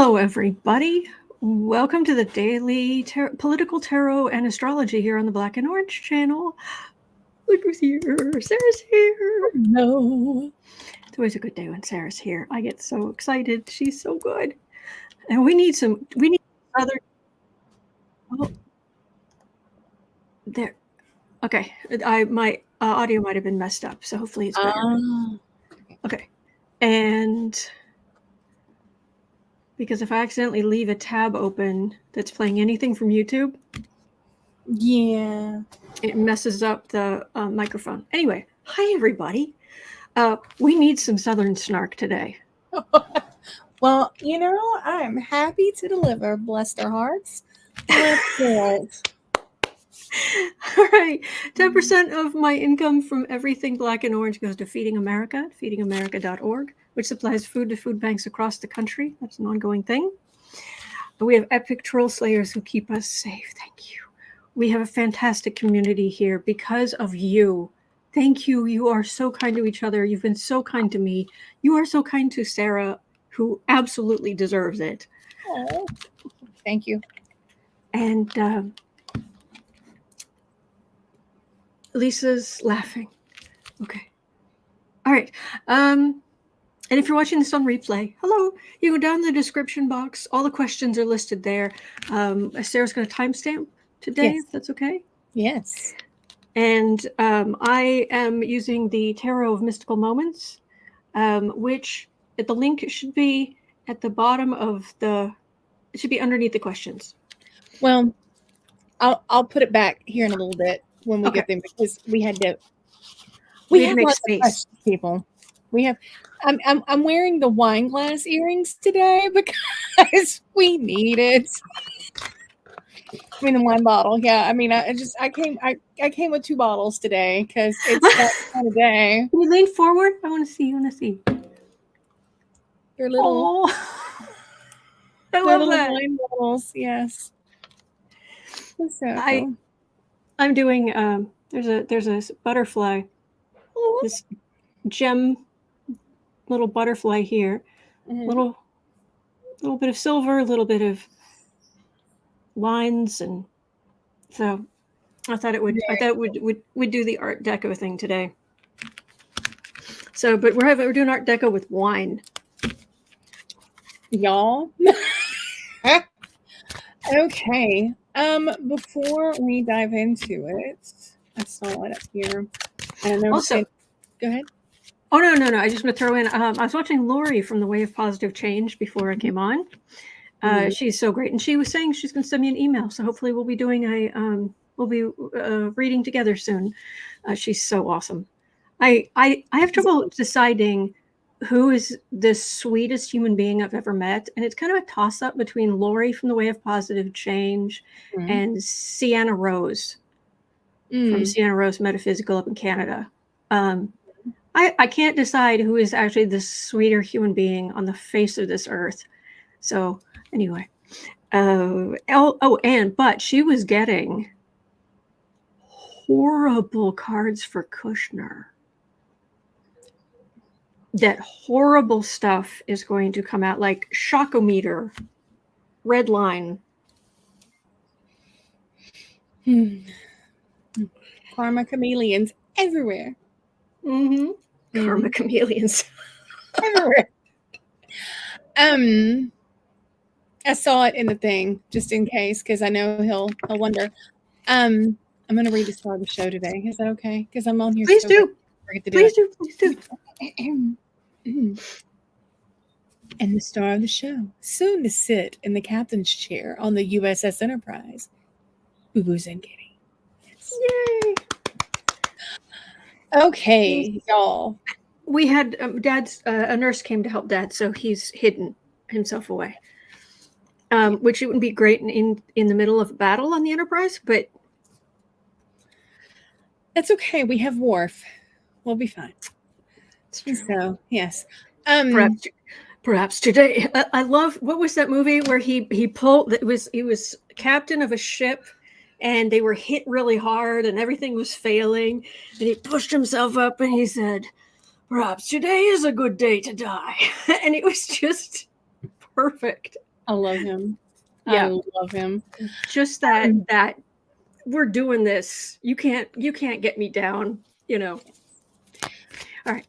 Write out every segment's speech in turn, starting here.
Hello, everybody. Welcome to the daily political tarot and astrology here on the Black and Orange channel. Luca's here. Sarah's here. No. It's always a good day when Sarah's here. I get so excited. She's so good. And we need other. Oh, there. Okay. My audio might have been messed up, so hopefully it's better. Okay. And because if I accidentally leave a tab open that's playing anything from YouTube, yeah, it messes up the microphone. Anyway, hi everybody. We need some Southern snark today. Well, I'm happy to deliver. Bless their hearts. Let's do it. All right. 10% of my income from everything Black and Orange goes to Feeding America, feedingamerica.org, which supplies food to food banks across the country. That's an ongoing thing. We have epic troll slayers who keep us safe. Thank you. We have a fantastic community here because of you. Thank you. You are so kind to each other. You've been so kind to me. You are so kind to Sarah, who absolutely deserves it. Oh, thank you. And Lisa's laughing. Okay. All right. And if you're watching this on replay, hello. You go down in the description box. All the questions are listed there. Sarah's going to timestamp today, Yes. if that's okay. Yes. And I am using the Tarot of Mystical Moments, which the link should be at the bottom of it should be underneath the questions. Well, I'll put it back here in a little bit when we get them, because we have lots of questions, people. We have. I'm wearing the wine glass earrings today because we need it. I mean, the wine bottle. Yeah. I mean, I came with 2 bottles today because it's that kind of day. Can you lean forward? I want to see. Your little. Oh, I love little that. Wine bottles. Yes. So I'm doing. There's a butterfly. This gem little butterfly here. Mm-hmm. Little bit of silver, a little bit of lines, and so I thought it would. Yeah. I thought we'd do the Art Deco thing today. So, but we're doing Art Deco with wine, y'all. Okay. Before we dive into it, I saw it up here. I don't know. Also, go ahead. Oh no! I just want to throw in. I was watching Lori from The Way of Positive Change before I came on. She's so great, and she was saying she's going to send me an email. So hopefully we'll be doing reading together soon. She's so awesome. I have trouble deciding who is the sweetest human being I've ever met, and it's kind of a toss up between Lori from The Way of Positive Change and Sienna Rose from Sienna Rose Metaphysical up in Canada. I can't decide who is actually the sweeter human being on the face of this earth. So anyway, but she was getting horrible cards for Kushner. That horrible stuff is going to come out, like shockometer, red line. Karma chameleons everywhere. Mm-hmm. Karma chameleons everywhere. I saw it in the thing just in case, because I know he'll wonder. I'm going to read the star of the show today. Is that okay? Because I'm on here. Please do. Please do. And the star of the show, soon to sit in the captain's chair on the USS Enterprise, Boo Boo Zenkity. Yes. Yay! Okay, y'all. We had Dad's a nurse came to help Dad, so he's hidden himself away. Which it wouldn't be great in the middle of a battle on the Enterprise, but that's okay. We have Worf. We'll be fine. So yes. Perhaps today. I love, what was that movie where he pulled? He was captain of a ship, and they were hit really hard, and everything was failing, and he pushed himself up, and he said, "Perhaps today is a good day to die," and it was just perfect. I love him. Yeah. I love him. Just that we're doing this. You can't get me down, All right.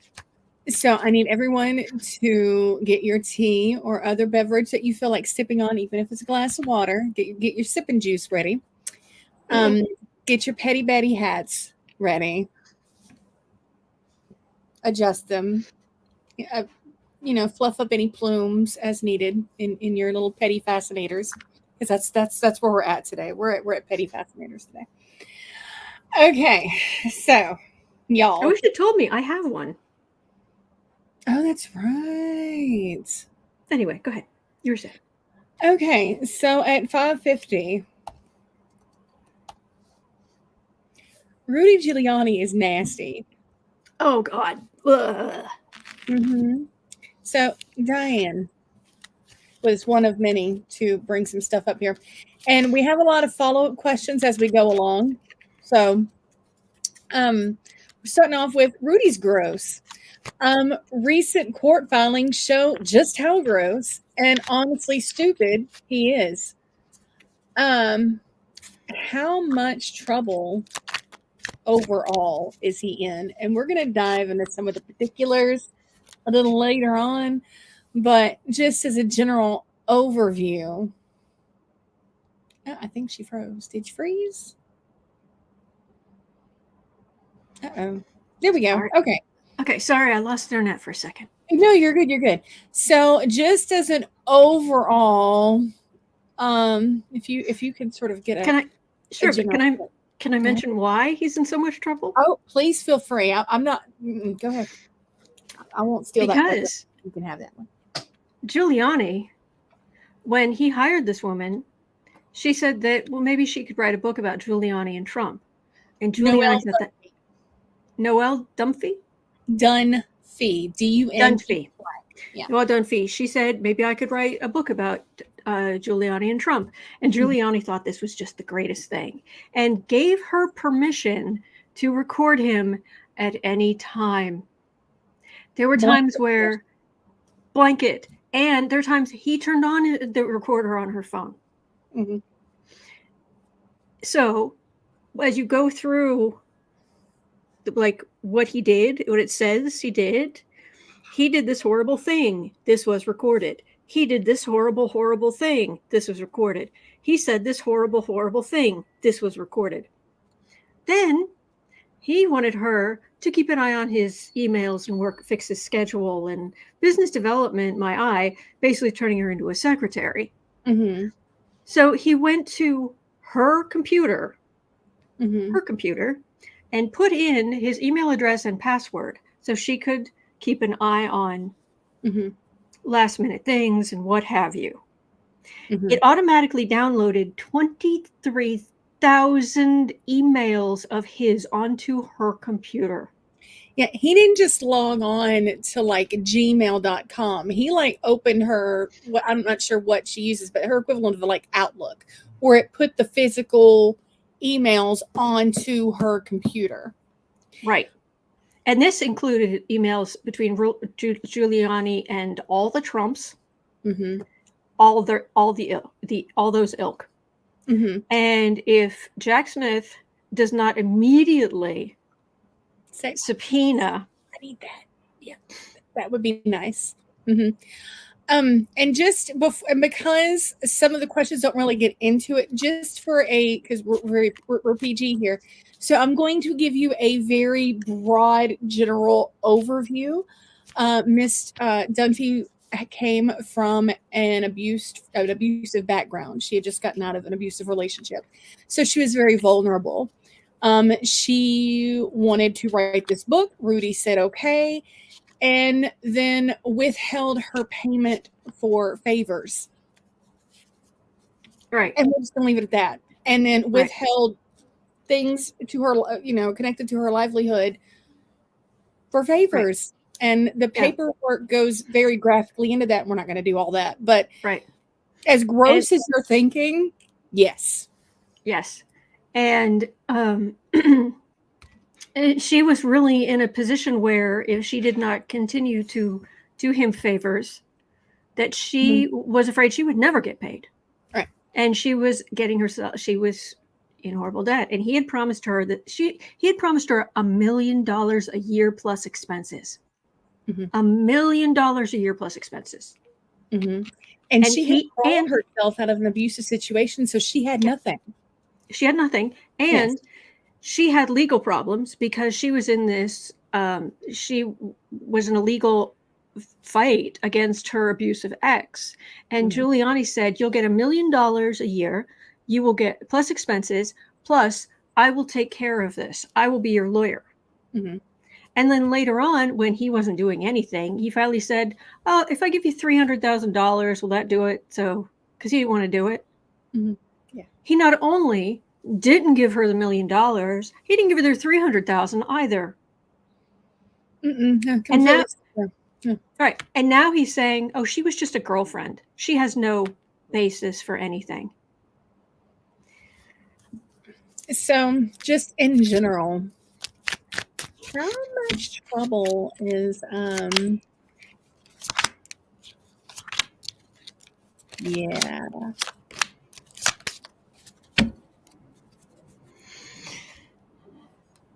So I need everyone to get your tea or other beverage that you feel like sipping on, even if it's a glass of water. Get your sipping juice ready. Get your petty Betty hats ready. Adjust them. Fluff up any plumes as needed in your little petty fascinators, because that's where we're at today. We're at petty fascinators today. Okay, so y'all. I wish you told me. I have one. Oh, that's right. Anyway, go ahead. You were saying. Okay, so at 5:50, Rudy Giuliani is nasty. Oh God. So Diane was one of many to bring some stuff up here, and we have a lot of follow-up questions as we go along. So, we're starting off with Rudy's gross. Recent court filings show just how gross and honestly stupid he is. How much trouble overall is he in? And we're going to dive into some of the particulars a little later on, but just as a general overview. Oh, I think she froze. Did you freeze? Uh-oh. There we go. Sorry. Okay, sorry, I lost internet for a second. No, you're good. You're good. So just as an overall, if you can sort of get a... Can I mention why he's in so much trouble? Oh, please feel free. I'm not... Go ahead. I won't steal that. Because you can have that one. Giuliani, when he hired this woman, she said that, well, maybe she could write a book about Giuliani and Trump. And Giuliani said that. Noelle Dunphy? Dunphy. Dunphy. Yeah. Noelle Dunphy. She said, maybe I could write a book about Giuliani and Trump. And Giuliani thought this was just the greatest thing and gave her permission to record him at any time. There were times where blanket, and there are times he turned on the recorder on her phone. Mm-hmm. So as you go through like what he did, what it says he did this horrible thing. This was recorded. He did this horrible, horrible thing. This was recorded. He said this horrible, horrible thing. This was recorded. Then he wanted her to keep an eye on his emails and fix his schedule and business development, my eye, basically turning her into a secretary. Mm-hmm. So he went to her computer, mm-hmm. And put in his email address and password so she could keep an eye on last minute things and what have you. It automatically downloaded 23,000 emails of his onto her computer. Yeah, he didn't just log on to like gmail.com. He like opened her, I'm not sure what she uses, but her equivalent of like Outlook, where it put the physical emails onto her computer. Right. And this included emails between Giuliani and all the Trumps, all those ilk. And if Jack Smith does not immediately subpoena, I need that. Yeah, that would be nice. And just before, and because some of the questions don't really get into it, just for because we're PG here, so I'm going to give you a very broad general overview. Miss Dunphy came from an abusive background. She had just gotten out of an abusive relationship, so she was very vulnerable. She wanted to write this book. Rudy said okay, and then withheld her payment for favors. Right. And we're just going to leave it at that. And then withheld things to her, connected to her livelihood for favors. Right. And the paperwork goes very graphically into that. We're not going to do all that. But as gross as you're thinking, yes. Yes. And she was really in a position where if she did not continue to do him favors, that she was afraid she would never get paid. Right. And she was she was in horrible debt. And he had promised her $1 million a year plus expenses. $1 million a year plus expenses. And she had crawled herself out of an abusive situation, so she had nothing. She had nothing. And she had legal problems because she was in this, she was in a legal fight against her abusive ex. And Giuliani said, you'll get $1 million a year. You will get plus expenses, plus I will take care of this. I will be your lawyer. And then later on, when he wasn't doing anything, he finally said, oh, if I give you $300,000, will that do it? So, because he didn't want to do it. He not only didn't give her the $1 million, he didn't give her the $300,000 either. And now, right. And now he's saying, oh, she was just a girlfriend. She has no basis for anything. So just in general, how much trouble is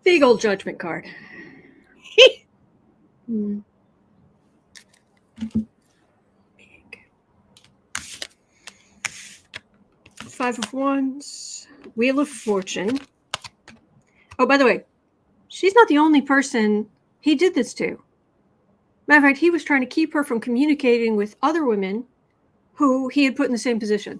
big old judgment card. Big. 5 of Wands, Wheel of Fortune. Oh, by the way, she's not the only person he did this to. Matter of fact, he was trying to keep her from communicating with other women who he had put in the same position.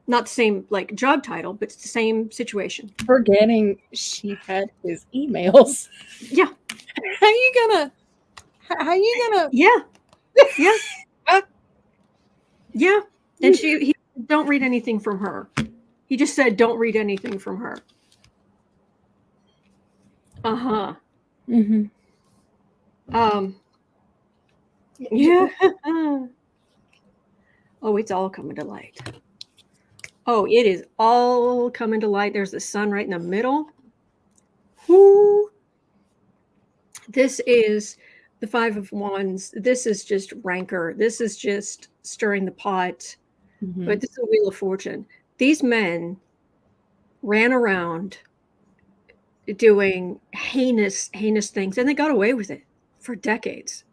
Not the same like job title, but it's the same situation. Forgetting she had his emails. Yeah. How you gonna? Yeah. Yeah. And he don't read anything from her. He just said, don't read anything from her. Yeah. Oh, it's all coming to light. Oh, it is all coming to light. There's the sun right in the middle. Whoo. This is the 5 of Wands. This is just rancor. This is just stirring the pot. But this is a Wheel of Fortune. These men ran around doing heinous things, and they got away with it for decades.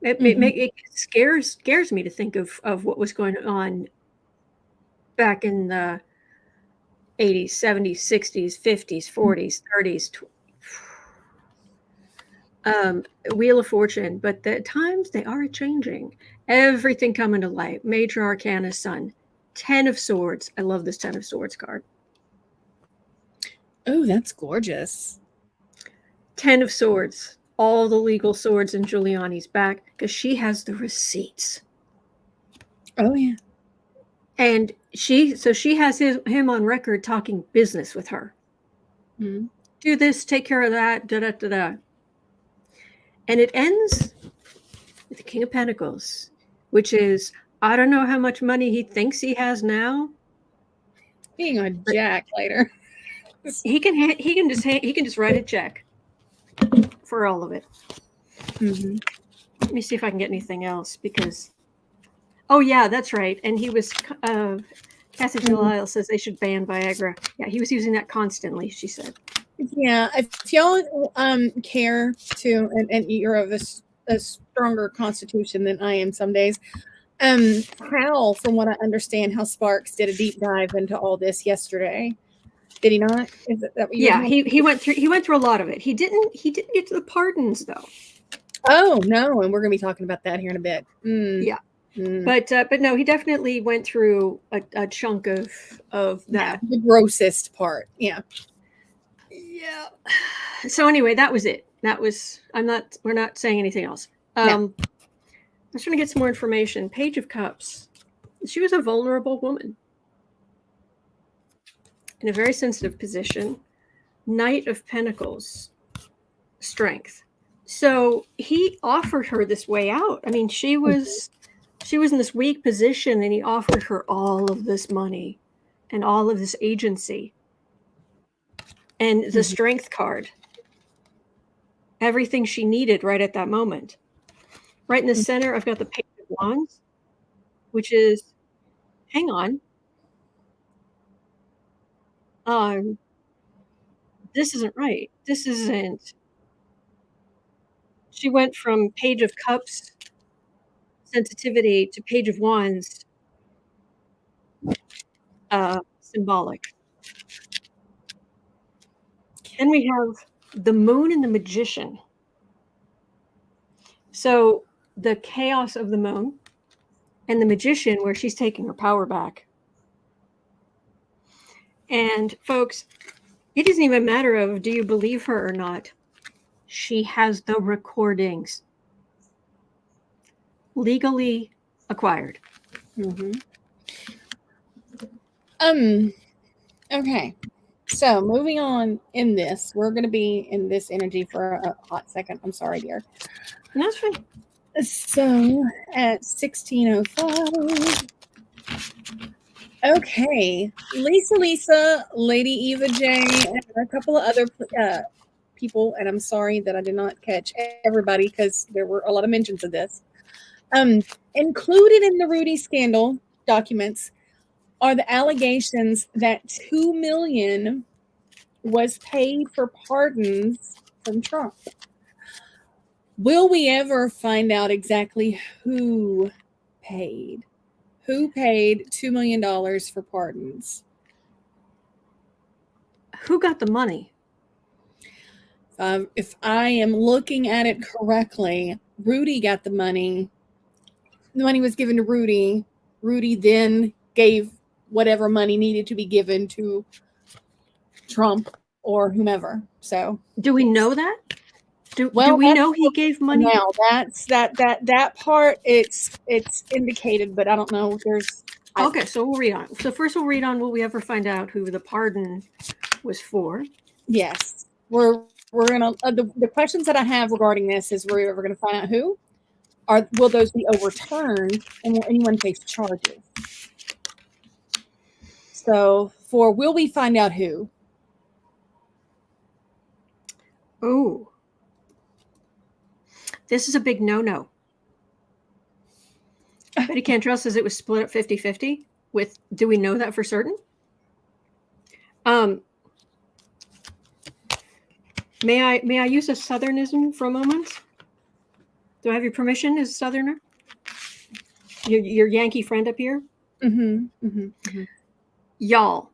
It scares me to think of what was going on back in the 80s, 70s, 60s, 50s, 40s, 30s. Wheel of Fortune, but the times they are changing. Everything coming to light. Major Arcana Sun. 10 of Swords. I love this 10 of Swords card. Oh, that's gorgeous. 10 of Swords. All the legal swords in Giuliani's back because she has the receipts. Oh, yeah. And she has him on record talking business with her. Do this, take care of that, da-da-da-da. And it ends with the King of Pentacles, which is, I don't know how much money he thinks he has now. Being a jack later. He can just write a check for all of it. Let me see if I can get anything else because, oh yeah, that's right. And he was, Cassie Delisle says they should ban Viagra. Yeah, he was using that constantly, she said. Yeah, if y'all care to, and you're of a stronger constitution than I am some days, Hal, from what I understand, Hal Sparks did a deep dive into all this yesterday. Did he not? Is that what yeah, he went through a lot of it. He didn't get to the pardons though. Oh no, and we're gonna be talking about that here in a bit. Yeah. But no, he definitely went through a chunk of that. The grossest part. Yeah. So anyway, that was it. We're not saying anything else. I'm just trying to get some more information. Page of Cups. She was a vulnerable woman in a very sensitive position. Knight of Pentacles. Strength. So he offered her this way out. I mean, she was in this weak position, and he offered her all of this money and all of this agency. And the Strength card. Everything she needed right at that moment. Right in the center, I've got the Page of Wands, which is, hang on. This isn't right. This isn't. She went from Page of Cups sensitivity to Page of Wands symbolic. Then we have the Moon and the Magician. So the chaos of the Moon and the Magician, where she's taking her power back. And folks, it isn't even a matter of do you believe her or not. She has the recordings legally acquired. Okay. So moving on in this, we're going to be in this energy for a hot second. I'm sorry, dear. That's fine. So at 16:05. Okay. Lisa, Lady Eva J, and a couple of other people, and I'm sorry that I did not catch everybody because there were a lot of mentions of this. Included in the Rudy scandal documents are the allegations that $2 million was paid for pardons from Trump. Will we ever find out exactly who paid? Who paid $2 million for pardons? Who got the money? If I am looking at it correctly, Rudy got the money. The money was given to Rudy. Rudy then gave whatever money needed to be given to Trump or whomever. So, do we know that? Do we know he gave money? Now that's that part. It's indicated, but I don't know. Okay, so we'll read on. So first, we'll read on. Will we ever find out who the pardon was for? Yes, we're gonna. The questions that I have regarding this is: we're ever gonna find out who? Will those be overturned, and will anyone face charges? So, will we find out who? Oh. This is a big no-no. Betty Cantrell says it was split up 50-50 with, do we know that for certain? May I use a Southernism for a moment? Do I have your permission as a Southerner? Your Yankee friend up here? Y'all.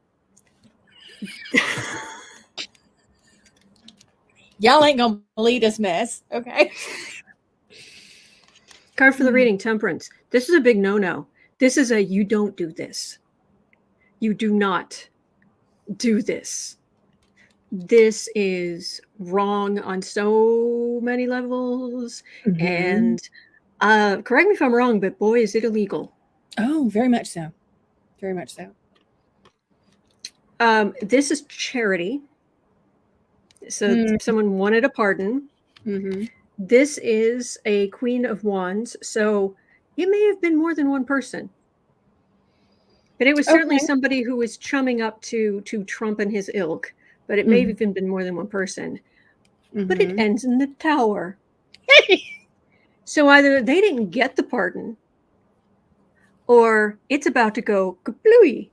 Y'all ain't gonna believe this mess. Okay. Card for the reading, Temperance. This is a big no-no. This is a you don't do this. You do not do this. This is wrong on so many levels. And correct me if I'm wrong, but boy, is it illegal. Oh, very much so. Very much so. This is charity. So someone wanted a pardon. This is a Queen of Wands, so it may have been more than one person. But it was certainly somebody who was chumming up to Trump and his ilk, but it may have even been more than one person. But it ends in the Tower. So either they didn't get the pardon, or it's about to go kablooey.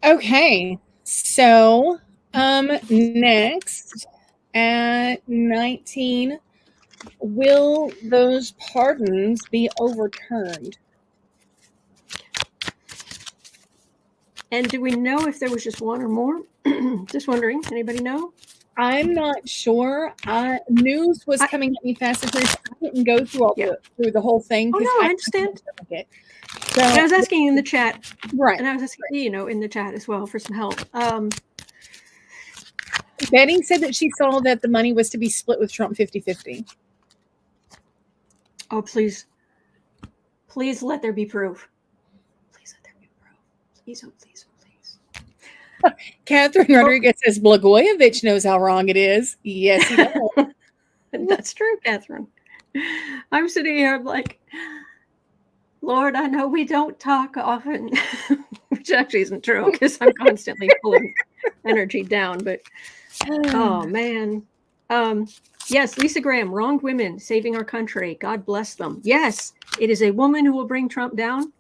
Okay, so next at 19, will those pardons be overturned? And do we know if there was just one or more? Just wondering. Anybody know? I'm not sure. News was coming at me fast and furious. I didn't go through through the whole thing. Oh no, I understand. So, I was asking in the chat, right? And I was asking in the chat as well for some help. Betty said that she saw that the money was to be split with Trump 50-50. Oh, please let there be proof. Please let there be proof. Please, oh please, oh please. Catherine Rodriguez says Blagojevich knows how wrong it is. Yes, he does. That's true, Catherine. I'm sitting here, I'm like, Lord, I know we don't talk often, which actually isn't true because I'm constantly pulling energy down. But oh man, Yes, Lisa Graham, wronged women, saving our country. God bless them. Yes, it is a woman who will bring Trump down.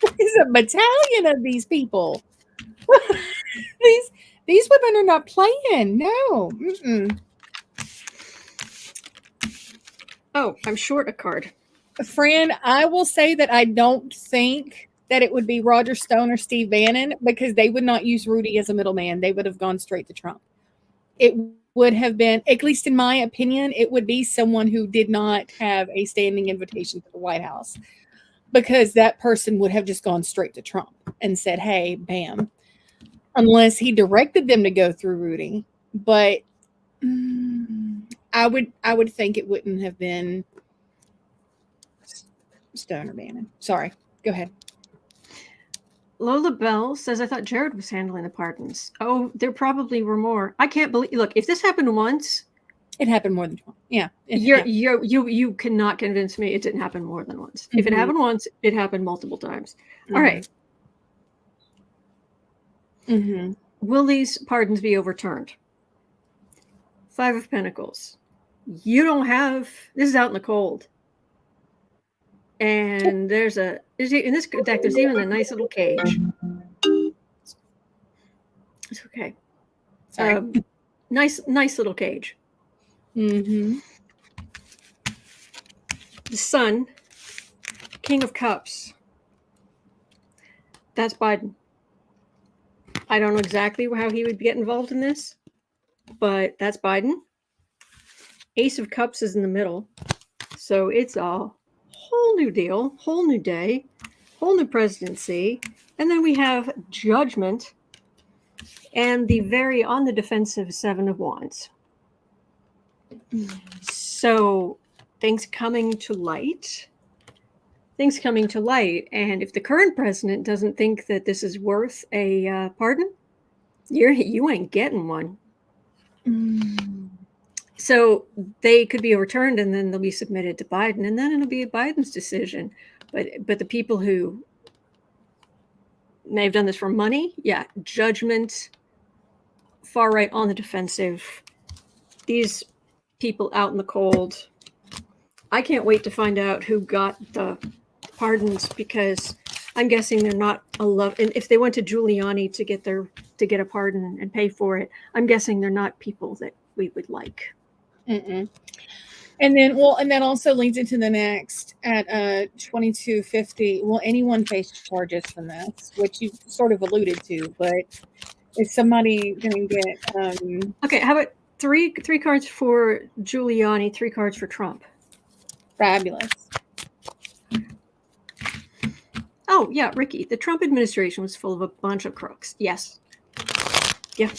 There's a battalion of these people. These women are not playing. No. Mm-mm. Oh, I'm short a card. Friend, I will say that I don't think that it would be Roger Stone or Steve Bannon, because they would not use Rudy as a middleman. They would have gone straight to Trump. It would have been, at least in my opinion, it would be someone who did not have a standing invitation to the White House, because that person would have just gone straight to Trump and said, hey, bam, unless he directed them to go through Rudy. But I would think it wouldn't have been Stone or Bannon. Sorry, go ahead. Lola Bell says, I thought Jared was handling the pardons. Oh, there probably were more. I can't believe. Look, if this happened once, it happened more than once. Yeah, you cannot convince me it didn't happen more than once. Mm-hmm. If it happened once, it happened multiple times. Mm-hmm. All right. Mm-hmm. Will these pardons be overturned? 5 of Pentacles. You don't have. This is out in the cold. And in this deck, there's even a nice little cage. It's okay. Sorry. Nice little cage. Mm-hmm. The Sun, King of Cups. That's Biden. I don't know exactly how he would get involved in this, but that's Biden. Ace of Cups is in the middle. So it's a whole new deal, whole new day, whole new presidency. And then we have Judgment and the very on the defensive 7 of Wands. So things coming to light. And if the current president doesn't think that this is worth a pardon, you ain't getting one. So they could be overturned, and then they'll be submitted to Biden, and then it'll be Biden's decision. But the people who may have done this for money, Judgment, far right on the defensive. These people out in the cold. I can't wait to find out who got the pardons, because I'm guessing they're not and if they went to Giuliani to get a pardon and pay for it, I'm guessing they're not people that we would like. Mm-mm. And that also leads into the next at 2250. Will anyone face charges from this? Which you sort of alluded to, but is somebody going to get? Okay, how about three cards for Giuliani, 3 cards for Trump? Fabulous. Oh yeah, Ricky. The Trump administration was full of a bunch of crooks. Yes. Yeah.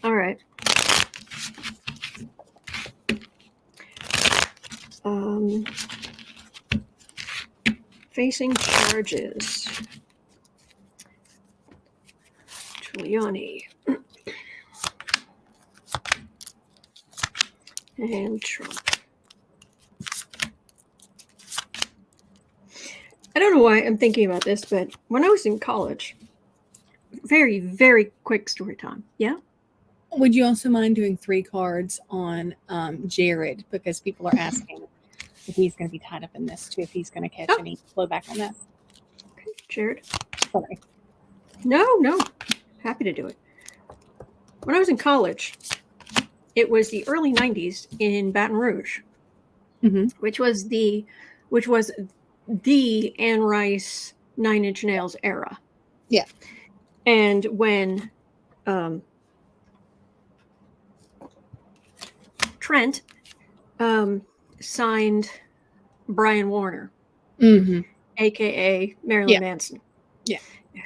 All right. Facing charges. Giuliani. And Trump. I don't know why I'm thinking about this, but when I was in college, very, very quick story time. Yeah? Would you also mind doing 3 cards on Jared? Because people are asking if he's going to be tied up in this too, if he's going to catch any blowback on that. Okay, Jared. Sorry. No. Happy to do it. When I was in college, it was the early 90s in Baton Rouge, which was the Anne Rice 9 Inch Nails era. Yeah. And when Trent signed Brian Warner, aka Marilyn Manson,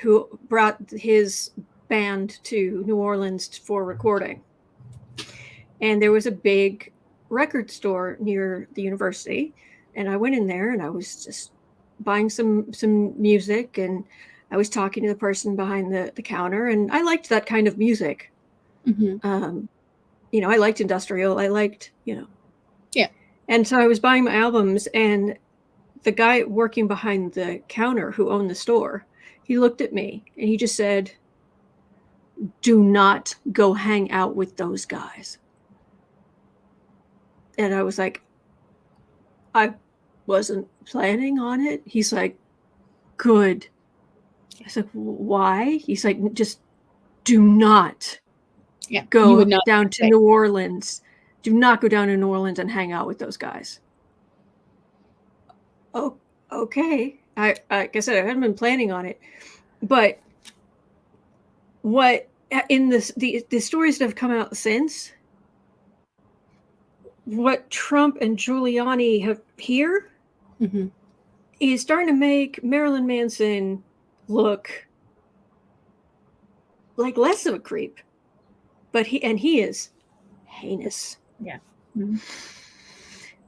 who brought his band to New Orleans for recording. And there was a big record store near the university, and I went in there and I was just buying some music, and I was talking to the person behind the counter, and I liked that kind of music. I liked industrial. I liked, And so I was buying my albums, and the guy working behind the counter who owned the store, he looked at me and he just said, do not go hang out with those guys. And I was like, I wasn't planning on it. He's like, good. I was like, why? He's like, just do not go down to New Orleans. Do not go down to New Orleans and hang out with those guys. Oh, okay. Like I said, I hadn't been planning on it. But what in the stories that have come out since, what Trump and Giuliani have here is starting to make Marilyn Manson look like less of a creep. But he is heinous. Yeah.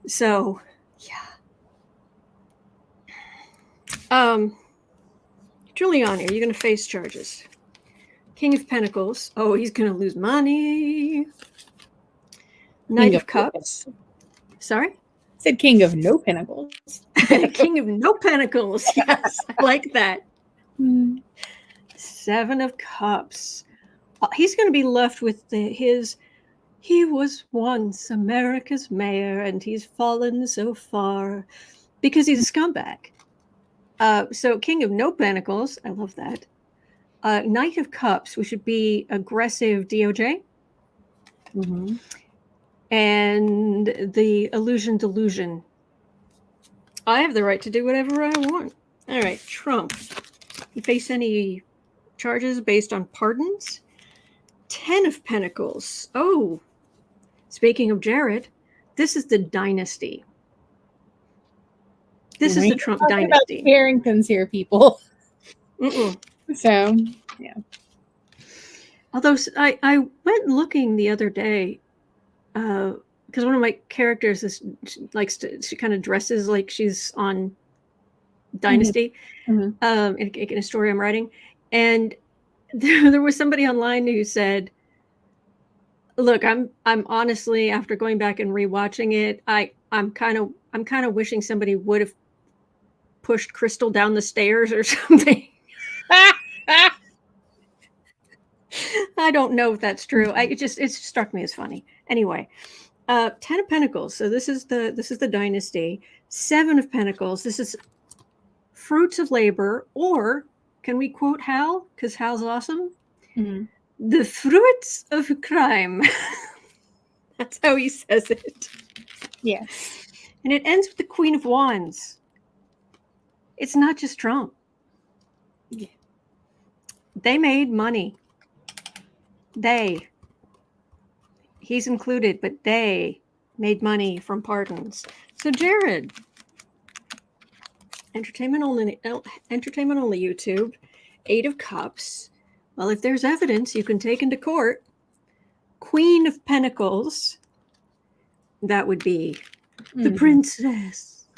So, yeah. Giuliani, are you going to face charges? King of Pentacles. Oh, he's going to lose money. Knight of Cups. Sorry? I said King of No Pentacles. King of No Pentacles. Yes, I like that. 7 of Cups. He's going to be left with he was once America's mayor and he's fallen so far because he's a scumbag. So King of No Pentacles, I love that. Knight of Cups, which would be aggressive DOJ. And the illusion delusion. I have the right to do whatever I want. All right, Trump. You face any charges based on pardons? 10 of Pentacles. Oh, speaking of Jared, this is the dynasty. This is the Trump dynasty. About Carringtons here, people. So, yeah. Although I went looking the other day because one of my characters she kind of dresses like she's on Dynasty in a story I'm writing, and there was somebody online who said, "Look, I'm honestly, after going back and rewatching it, I'm kind of wishing somebody would have pushed Crystal down the stairs or something." I don't know if that's true. It just struck me as funny. Anyway, 10 of Pentacles. So this is the dynasty. 7 of Pentacles. This is fruits of labor, or can we quote Hal? Because Hal's awesome. The fruits of crime. That's how he says it. Yes. And it ends with the Queen of Wands. It's not just Trump. Yeah. They made money. He's included, but they made money from pardons. So Jared, entertainment only YouTube, 8 of Cups. Well, if there's evidence you can take into court, Queen of Pentacles, that would be the princess.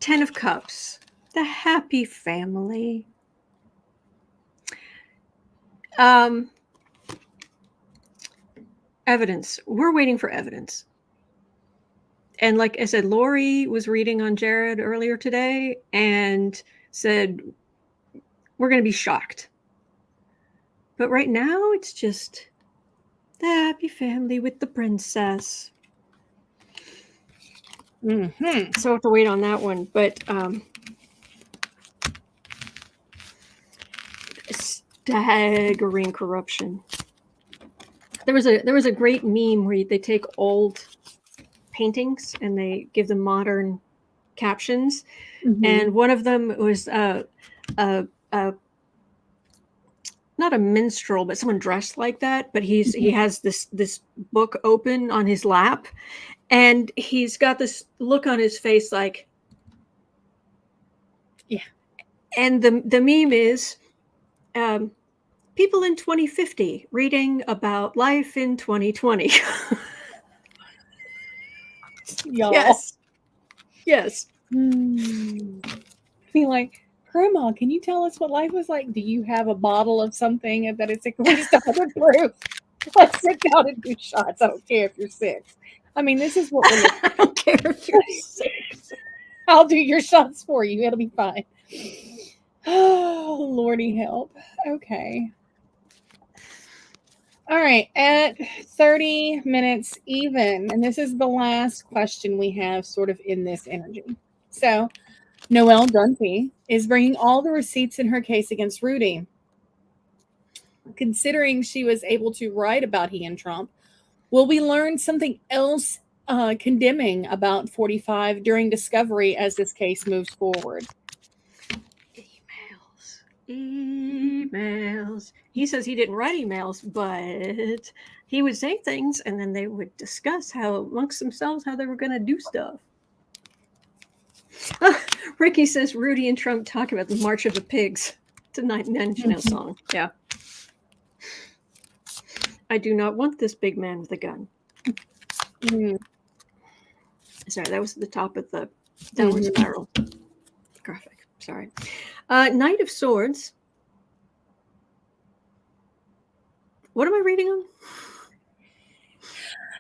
10 of Cups, the happy family. Evidence. We're waiting for evidence. And like I said, Lori was reading on Jared earlier today and said, we're going to be shocked. But right now, it's just the happy family with the princess. So I have to wait on that one. But staggering corruption. There was a great meme where they take old paintings and they give them modern captions, and one of them was not a minstrel, but someone dressed like that. But he has this book open on his lap, and he's got this look on his face like, yeah. And the meme is, people in 2050 reading about life in 2020. Y'all. Yes. Be like, Grandma, can you tell us what life was like? Do you have a bottle of something that it's at least 100 proof? Let's sit down and do shots. I don't care if you're 6. I mean, this is what we're looking I don't care if you're 6. I'll do your shots for you. It'll be fine. Oh, Lordy help. Okay. All right, at 30 minutes even, and this is the last question we have sort of in this energy. So, Noelle Dunphy is bringing all the receipts in her case against Rudy. Considering she was able to write about he and Trump, will we learn something else condemning about 45 during discovery as this case moves forward? Emails. He says he didn't write emails, but he would say things and then they would discuss how amongst themselves how they were going to do stuff. Ricky says Rudy and Trump talk about the March of the Pigs. It's a Nine Inch Nails song. Yeah. I do not want this big man with a gun. Sorry, that was the top of the downward spiral graphic. Sorry. Knight of Swords. What am I reading on?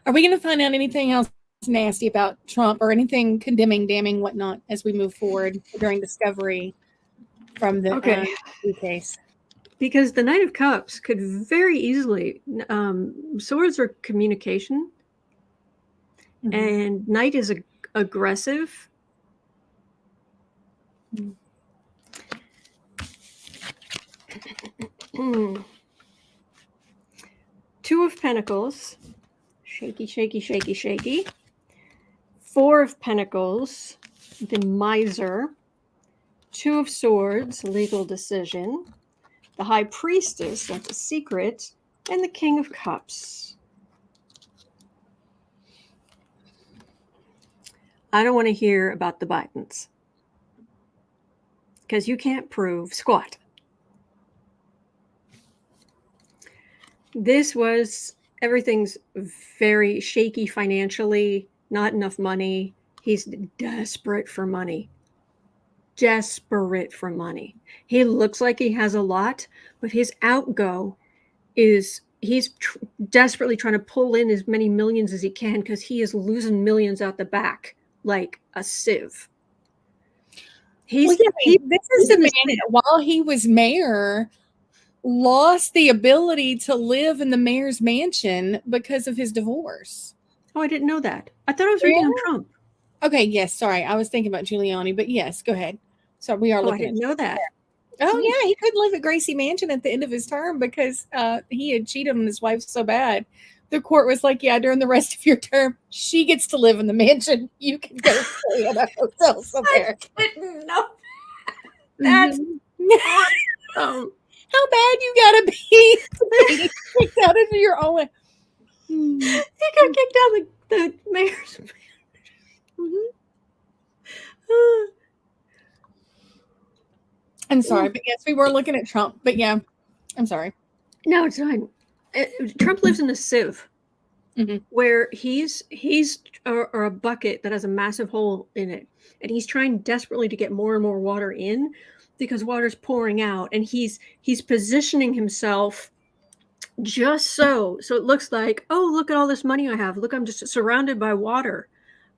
Are we going to find out anything else nasty about Trump or anything condemning, damning, whatnot as we move forward during discovery from the case? Because the Knight of Cups could very easily, swords are communication, and Knight is aggressive. Two of Pentacles, shaky, shaky, shaky, shaky. Four of Pentacles, the Miser. Two of Swords, legal decision. The High Priestess, that's a secret. And the King of Cups. I don't want to hear about the Bidens. Because you can't prove squat. This was, everything's very shaky financially, not enough money. He's desperate for money. Desperate for money. He looks like he has a lot, but his outgo is, he's desperately trying to pull in as many millions as he can because he is losing millions out the back like a sieve. This is the man that while he was mayor lost the ability to live in the mayor's mansion because of his divorce. Oh, I didn't know that. I thought I was reading on Trump. Okay, yes, sorry. I was thinking about Giuliani, but yes, go ahead. So we are looking I didn't know that. Oh, yeah, he couldn't live at Gracie Mansion at the end of his term because he had cheated on his wife so bad. The court was like, yeah, during the rest of your term, she gets to live in the mansion. You can go stay at a hotel somewhere. I didn't know that. How bad you gotta be to be kicked out of your own. He got kicked out of the mayor's. I'm sorry, but yes, we were looking at Trump. But yeah, I'm sorry. No, it's fine. Trump lives in a sieve where he's a bucket that has a massive hole in it, and he's trying desperately to get more and more water in because water's pouring out, and he's positioning himself just so it looks like, oh, look at all this money I have. Look, I'm just surrounded by water.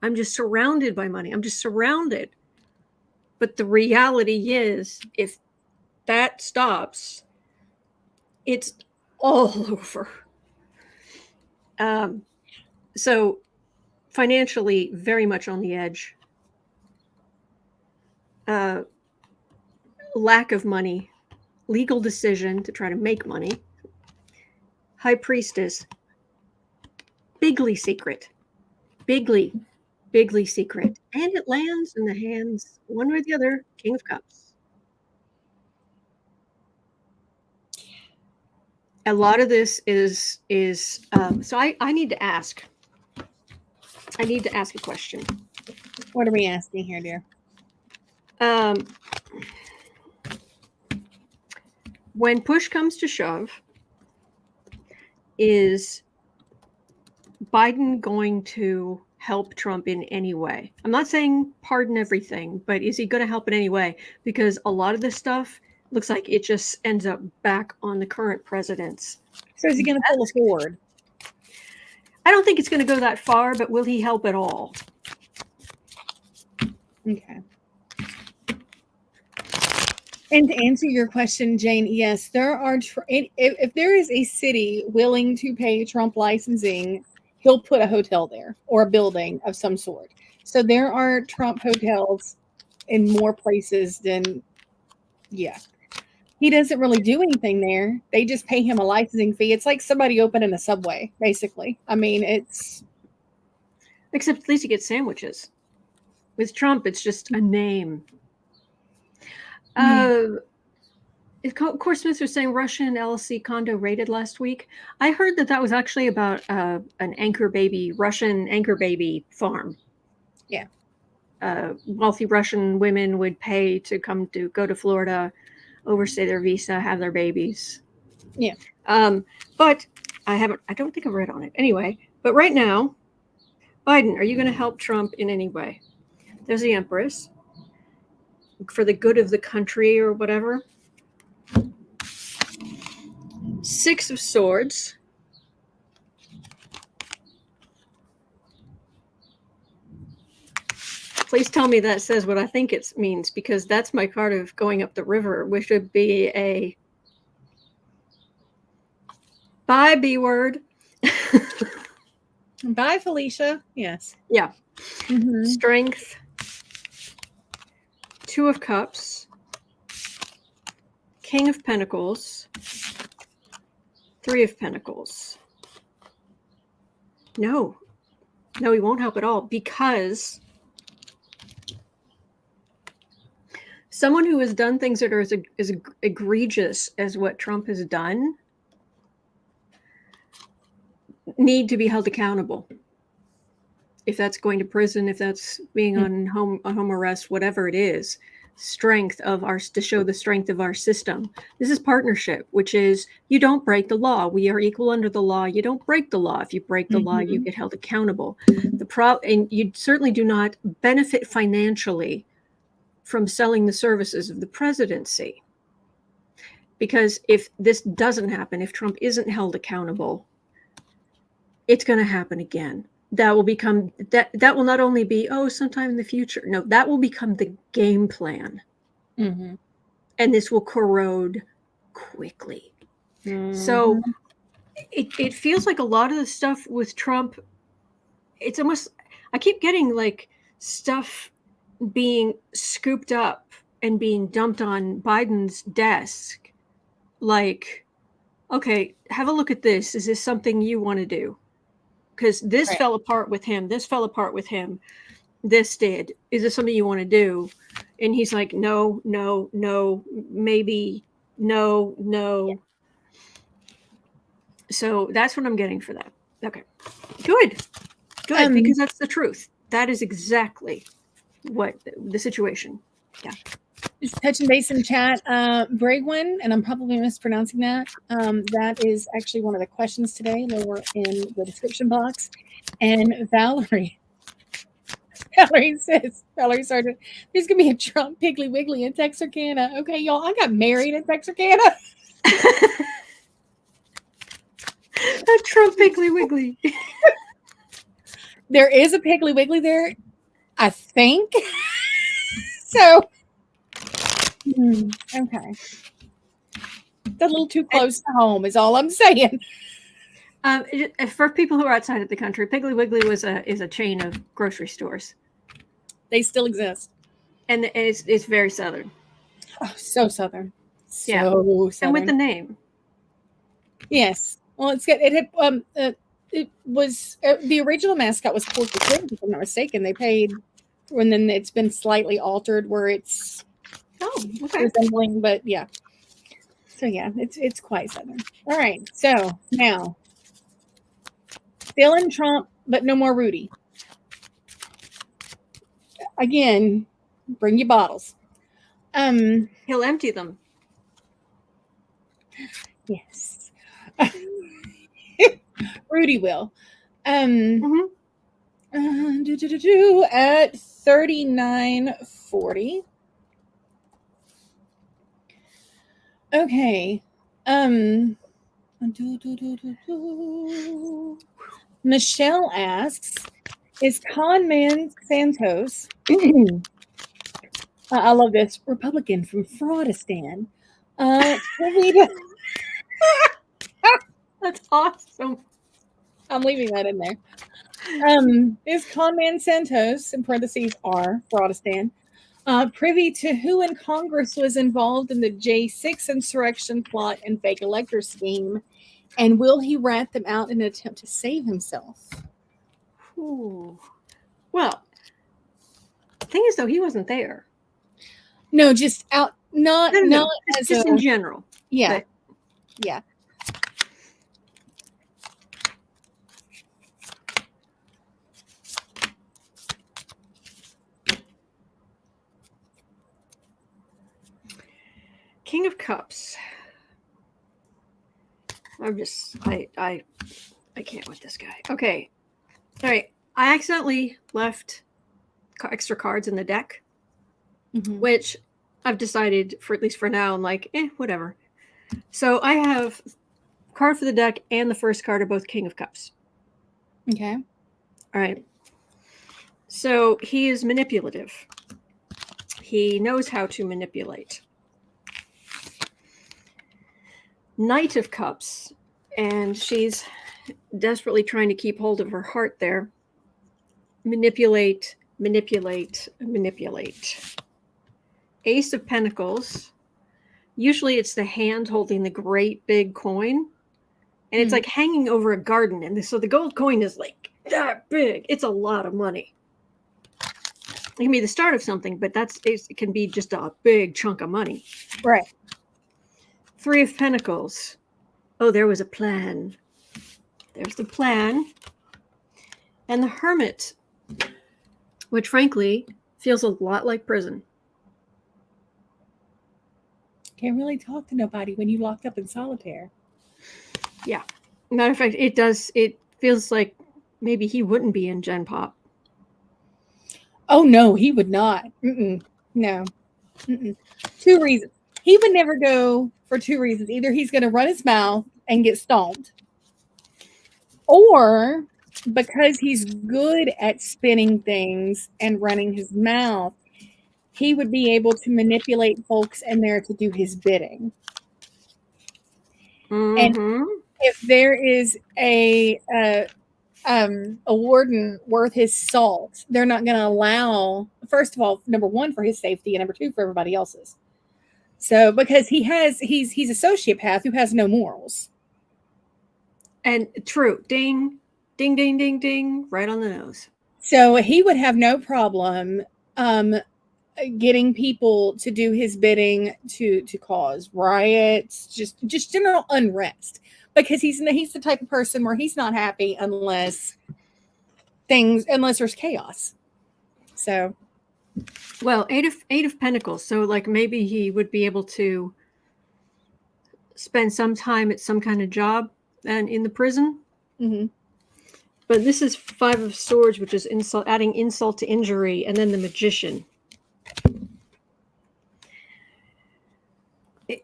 I'm just surrounded by money. I'm just surrounded. But the reality is, if that stops, it's all over. So financially, very much on the edge. Lack of money, legal decision to try to make money. High Priestess, bigly secret, bigly secret. And it lands in the hands, one or the other, King of Cups. A lot of this is so I need to ask. I need to ask a question. What are we asking here, dear? When push comes to shove, is Biden going to help Trump in any way? I'm not saying pardon everything, but is he going to help in any way? Because a lot of this stuff looks like it just ends up back on the current presidents. So is he going to pull us forward? I don't think it's going to go that far, but will he help at all? Okay. And to answer your question, Jane, yes, there are. If there is a city willing to pay Trump licensing, he'll put a hotel there or a building of some sort. So there are Trump hotels in more places than, yeah. He doesn't really do anything there. They just pay him a licensing fee. It's like somebody opening a Subway, basically. I mean, it's. Except at least he gets sandwiches. With Trump, it's just a name. Of course, Smith was saying Russian LLC condo raided last week. I heard that was actually about an Russian anchor baby farm. Yeah. Wealthy Russian women would pay to go to Florida, overstay their visa, have their babies. Yeah. But I don't think I've read on it. Anyway, but right now, Biden, are you going to help Trump in any way? There's the Empress. For the good of the country or whatever. 6 of Swords. Please tell me that says what I think it means, because that's my card of going up the river, which would be a bye B word. Bye, Felicia. Yes. Yeah. Mm-hmm. Strength. 2 of Cups. King of Pentacles. 3 of Pentacles. No, he won't help at all, because someone who has done things that are as egregious as what Trump has done need to be held accountable. If that's going to prison, if that's being on home arrest, whatever it is, to show the strength of our system. This is partnership, which is you don't break the law. We are equal under the law. You don't break the law. If you break the law, you get held accountable. And you certainly do not benefit financially from selling the services of the presidency. Because if this doesn't happen, if Trump isn't held accountable, it's going to happen again. That will become that will not only be sometime in the future. No, that will become the game plan. Mm-hmm. And this will corrode quickly. Mm-hmm. So it feels like a lot of the stuff with Trump, it's almost, I keep getting like stuff being scooped up and being dumped on Biden's desk. Like, okay, have a look at this. Is this something you want to do? Because this fell apart with him. This fell apart with him. This did. Is this something you want to do? And he's like, no, maybe, no. Yeah. So that's what I'm getting for that. Okay. Good. Because that's the truth. That is exactly what the situation. Yeah. Just touching base in chat. Bragwin, and I'm probably mispronouncing that. That is actually one of the questions today, lower in the description box. And Valerie says, Valerie Sargent, there's going to be a Trump Piggly Wiggly in Texarkana. Okay, y'all, I got married in Texarkana. A Trump Piggly Wiggly. There is a Piggly Wiggly there, I think. So, okay. It's a little too close to home is all I'm saying. For people who are outside of the country, Piggly Wiggly is a chain of grocery stores. They still exist. And it's very Southern. Oh, so Southern. Yeah. Southern. And with the name. Yes. Well, it was the original mascot was Porky Pig, if I'm not mistaken. They paid, and then it's been slightly altered where it's resembling, but yeah. So yeah, it's quite Southern. All right. So now, still in Trump, but no more Rudy. Again, bring your bottles. He'll empty them. Yes. Rudy will. At 39:40. Okay. Michelle asks, is Conman Santos I love this. Republican from Fraudistan. That's awesome. I'm leaving that in there. Is Conman Santos, in parentheses R-Fraudistan, privy to who in Congress was involved in the J6 insurrection plot and fake elector scheme? And will he rat them out in an attempt to save himself? Ooh. Well, the thing is, though, he wasn't there. No, just out. Not as just in general. Yeah, yeah. King of Cups. I can't with this guy. Okay. All right. I accidentally left extra cards in the deck, which I've decided, for at least for now, I'm like, whatever. So I have card for the deck and the first card are both King of Cups. Okay. All right. So he is manipulative. He knows how to manipulate. Knight of Cups, and she's desperately trying to keep hold of her heart there. Manipulate, manipulate, manipulate. Ace of Pentacles. Usually it's the hand holding the great big coin, and it's like hanging over a garden, and so the gold coin is like that big. It's a lot of money. It can be the start of something, but it can be just a big chunk of money. Right. Three of Pentacles. Oh, there was a plan. There's the plan. And the Hermit, which frankly feels a lot like prison. Can't really talk to nobody when you locked up in solitaire. Yeah. Matter of fact, it does. It feels like maybe he wouldn't be in Gen Pop. Oh, no, he would not. No. 2 reasons. He would never go for 2 reasons. Either he's going to run his mouth and get stomped, or because he's good at spinning things and running his mouth, he would be able to manipulate folks in there to do his bidding. And if there is a warden worth his salt, they're not going to allow, first of all, number one, for his safety, and number two, for everybody else's. So, because he's a sociopath who has no morals. And true. Ding, ding, ding, ding, ding, right on the nose. So he would have no problem getting people to do his bidding, to cause riots, just general unrest, because he's the type of person where he's not happy unless there's chaos. So, well, eight of Pentacles. So like maybe he would be able to spend some time at some kind of job and in the prison. But this is Five of Swords, which is adding insult to injury, and then the Magician.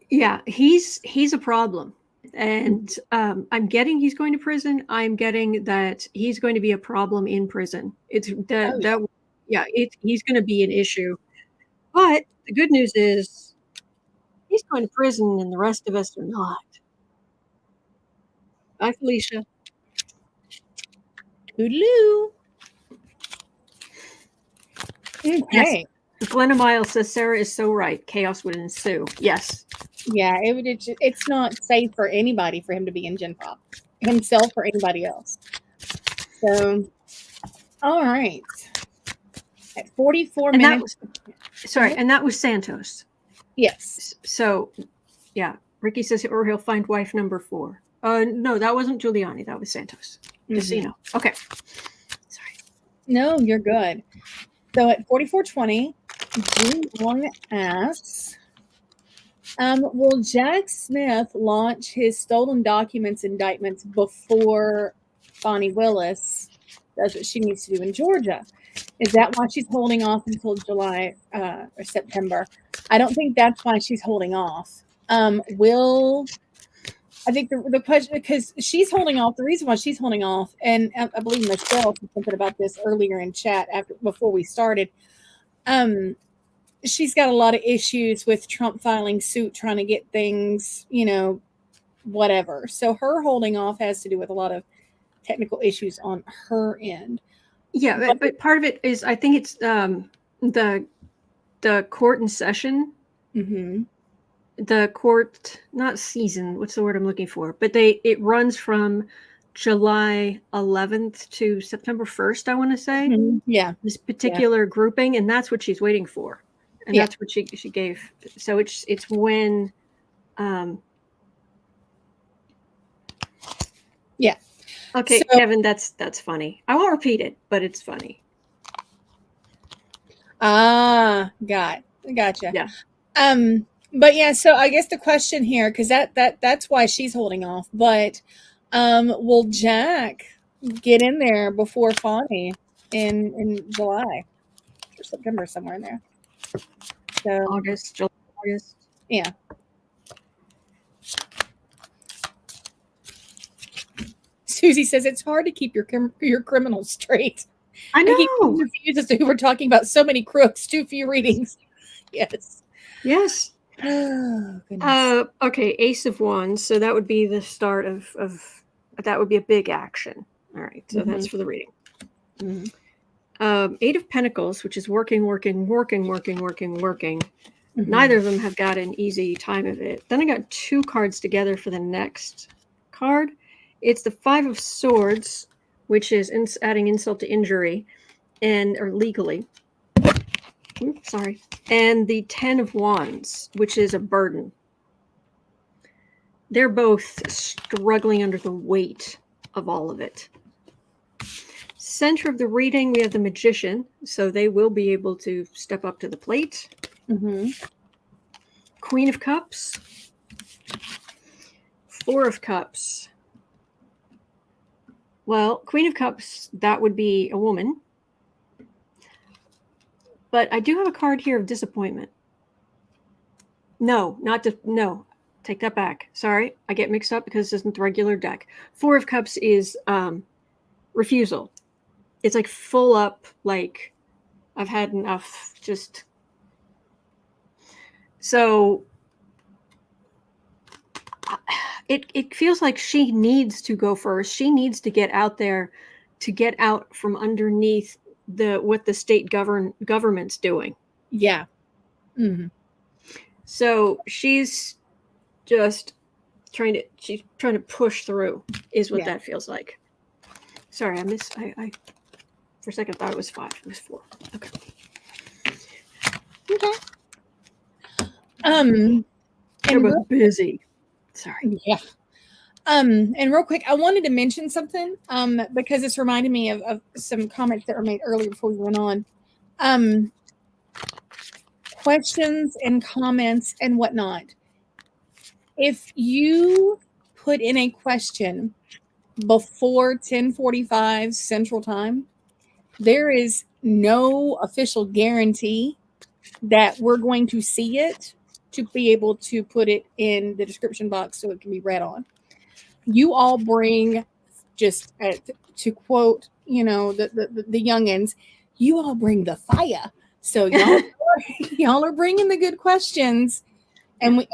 Yeah, he's a problem, and I'm getting he's going to prison. I'm getting that he's going to be a problem in prison. It's he's going to be an issue. But the good news is he's going to prison, and the rest of us are not. Bye, Felicia. Toodaloo. Okay. Yes. Glenna Miles says Sarah is so right. Chaos would ensue. Yes. Yeah, it's not safe for anybody for him to be in Gen Pop, himself or anybody else. So, all right. At 44 minutes. And that was Santos. Yes. So, yeah. Ricky says, or he'll find wife number 4. No, that wasn't Giuliani. That was Santos. Just so you know. Okay. Sorry. No, you're good. So at 44:20, June asks, will Jack Smith launch his stolen documents indictments before Fani Willis does what she needs to do in Georgia? Is that why she's holding off until July or September? I don't think that's why she's holding off. I think the question, because she's holding off, the reason why she's holding off, and I believe Michelle said something about this earlier in chat before we started. she's got a lot of issues with Trump filing suit, trying to get things, whatever. So her holding off has to do with a lot of technical issues on her end. Yeah, but part of it is, I think it's the court in session. Mm-hmm. The court, not season, what's the word I'm looking for? But it runs from July 11th to September 1st, I want to say. Mm-hmm. Yeah. This particular grouping, and that's what she's waiting for. And that's what she gave. So it's when yeah. Okay, so, Kevin, that's funny. I won't repeat it, but it's funny. Gotcha. Yeah. But yeah, so I guess the question here, because that's why she's holding off. But will Jack get in there before Fani in July or September, somewhere in there? So August. Yeah. Susie says it's hard to keep your criminals straight. I know. I keep confused as to who we're talking about. So many crooks, too few readings. Yes. Oh, okay, Ace of Wands. So that would be the start of that would be a big action. All right, so that's for the reading. Eight of Pentacles, which is working. Neither of them have got an easy time of it. Then I got two cards together for the next card. It's the Five of Swords, which is adding insult to injury, or legally. Oops, sorry. And the 10 of Wands, which is a burden. They're both struggling under the weight of all of it. Center of the reading, we have the Magician, so they will be able to step up to the plate. Queen of Cups. Four of Cups. Well, Queen of Cups, that would be a woman. But I do have a card here of disappointment. No, take that back. Sorry, I get mixed up because this isn't the regular deck. Four of Cups is refusal. It's like full up, like I've had enough, just. So it feels like she needs to go first. She needs to get out there, to get out from underneath what the state government's doing. Yeah. So she's just trying to push through, is what that feels like. Sorry, I for a second thought it was 5. It was 4. Okay. They're both busy. Sorry. Yeah. And real quick, I wanted to mention something because it's reminded me of some comments that were made earlier before we went on. Questions and comments and whatnot. If you put in a question before 10:45 Central Time, there is no official guarantee that we're going to see it to be able to put it in the description box so it can be read on. You all bring, just to quote, the youngins, you all bring the fire. So y'all are bringing the good questions, and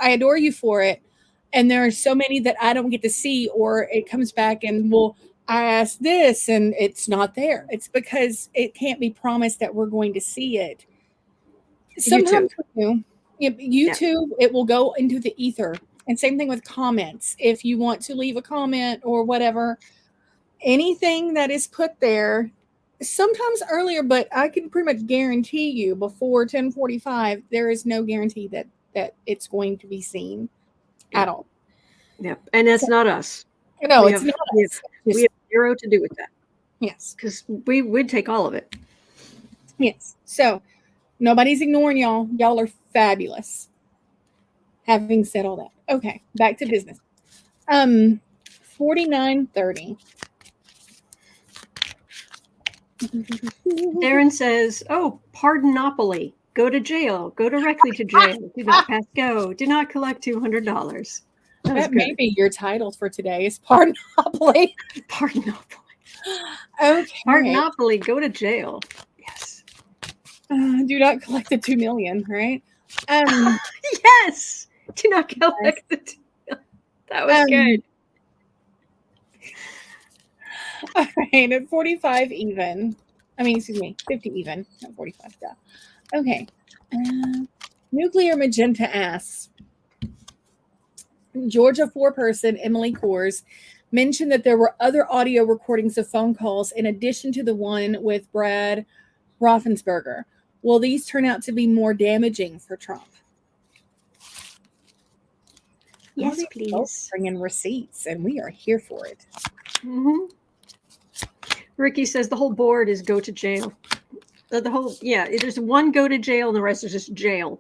I adore you for it. And there are so many that I don't get to see, or it comes back and I asked this and it's not there. It's because it can't be promised that we're going to see it. Sometimes YouTube, it will go into the ether. And same thing with comments. If you want to leave a comment or whatever, anything that is put there, sometimes earlier, but I can pretty much guarantee you before 10:45, there is no guarantee that it's going to be seen at all. Yep. And that's not us. No, it's not us. We have zero to do with that. Yes. Because we would take all of it. Yes. So nobody's ignoring y'all. Y'all are fabulous. Having said all that. Okay, back to business. 4930. Darren says, Pardon-opoly. Go to jail. Go directly to jail. Do not pass go. Do not collect $200. That may be your title for today is Pardon-opoly. Pardon-opoly. Okay. Pardon-opoly. Go to jail. Yes. Do not collect the 2 million, right? Yes. Do not collect the 2 million. That was good. All right, at 45 even. I mean, excuse me, 50 even, not 45. Duh. Okay. Nuclear Magenta asks, Georgia foreperson Emily Kohrs mentioned that there were other audio recordings of phone calls in addition to the one with Brad Raffensperger. Will these turn out to be more damaging for Trump? Yes, please. Bring in receipts, and we are here for it. Mm-hmm. Ricky says the whole board is go to jail. The whole, yeah, there's one go to jail and the rest is just jail.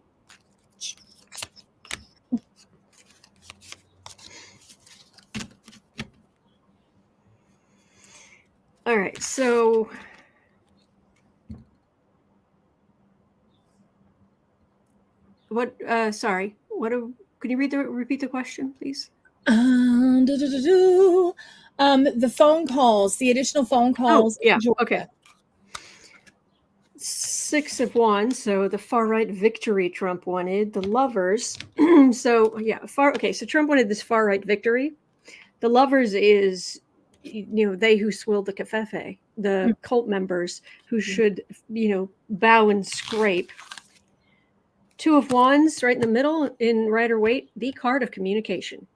All right, so what? Sorry, what? Can you repeat the question, please? The phone calls, the additional phone calls. Oh, yeah. Okay. 6 of Wands, so the far right victory Trump wanted. The Lovers, so yeah, so Trump wanted this far right victory. The Lovers is, they who swilled the covfefe, the cult members who should, bow and scrape. 2 of Wands right in the middle in Rider Waite, the card of communication.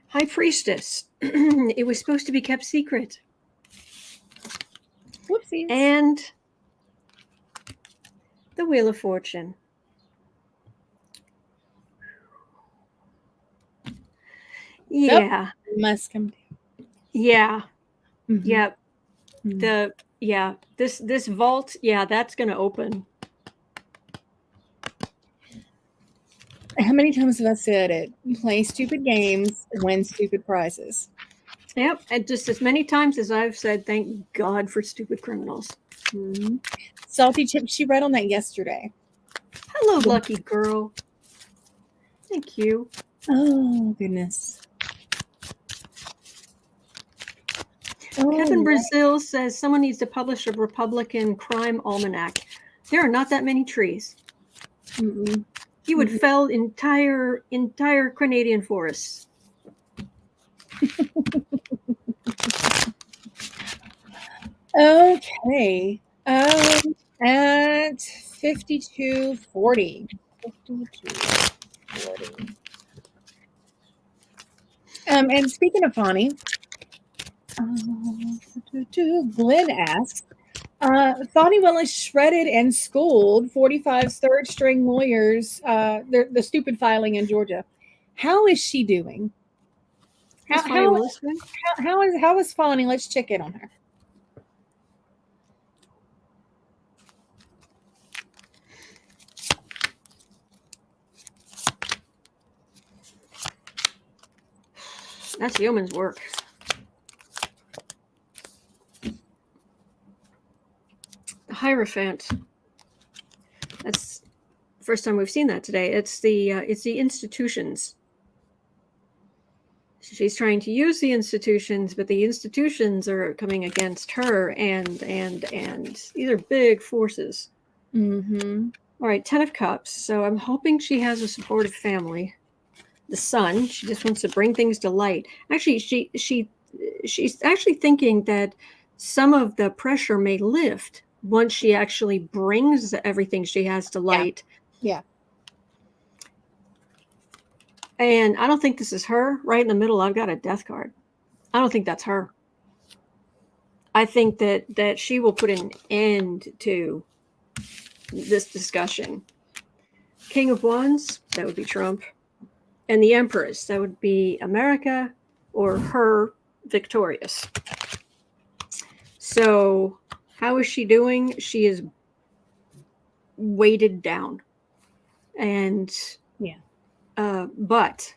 High Priestess, it was supposed to be kept secret. Whoopsies. And the Wheel of Fortune. Yeah. Must come down. Yeah. Mm-hmm. Yep. Mm-hmm. This vault, that's gonna open. How many times have I said it? Play stupid games, win stupid prizes. Yep, and just as many times as I've said, thank God for stupid criminals. Mm-hmm. Salty Chip, she read on that yesterday. Hello, lucky girl. Thank you. Oh, goodness. Kevin Brazil says someone needs to publish a Republican crime almanac. There are not that many trees. Mm-mm. You would fell entire Canadian forests. Okay. At 5240. 5240. And speaking of Fani, Glenn asks, Fani Willis shredded and schooled 45's third string lawyers, the stupid filing in Georgia. How is she doing? How is Fani? Let's check in on her. That's yeoman's work. Hierophant. That's the first time we've seen that today. It's the institutions. She's trying to use the institutions, but the institutions are coming against her, and these are big forces. Mm-hmm. All right, 10 of Cups. So I'm hoping she has a supportive family. The Sun. She just wants to bring things to light. Actually, she's actually thinking that some of the pressure may lift once she actually brings everything she has to light. Yeah. And I don't think this is her. Right in the middle, I've got a death card. I don't think that's her. I think that she will put an end to this discussion. King of Wands, that would be Trump. And the Empress, that would be America or her victorious. So how is she doing? She is weighted down. And but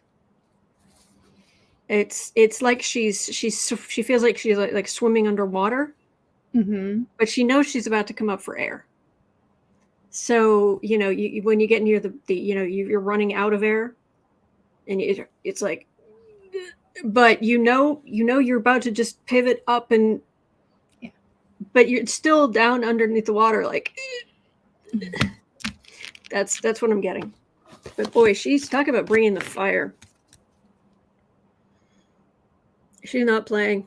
it's like she feels like she's like swimming underwater. Mm-hmm. But she knows she's about to come up for air. So, when you get near the you're running out of air, and it's like, but you're about to just pivot up and but you're still down underneath the water, like that's what I'm getting. But boy, she's talking about bringing the fire. She's not playing.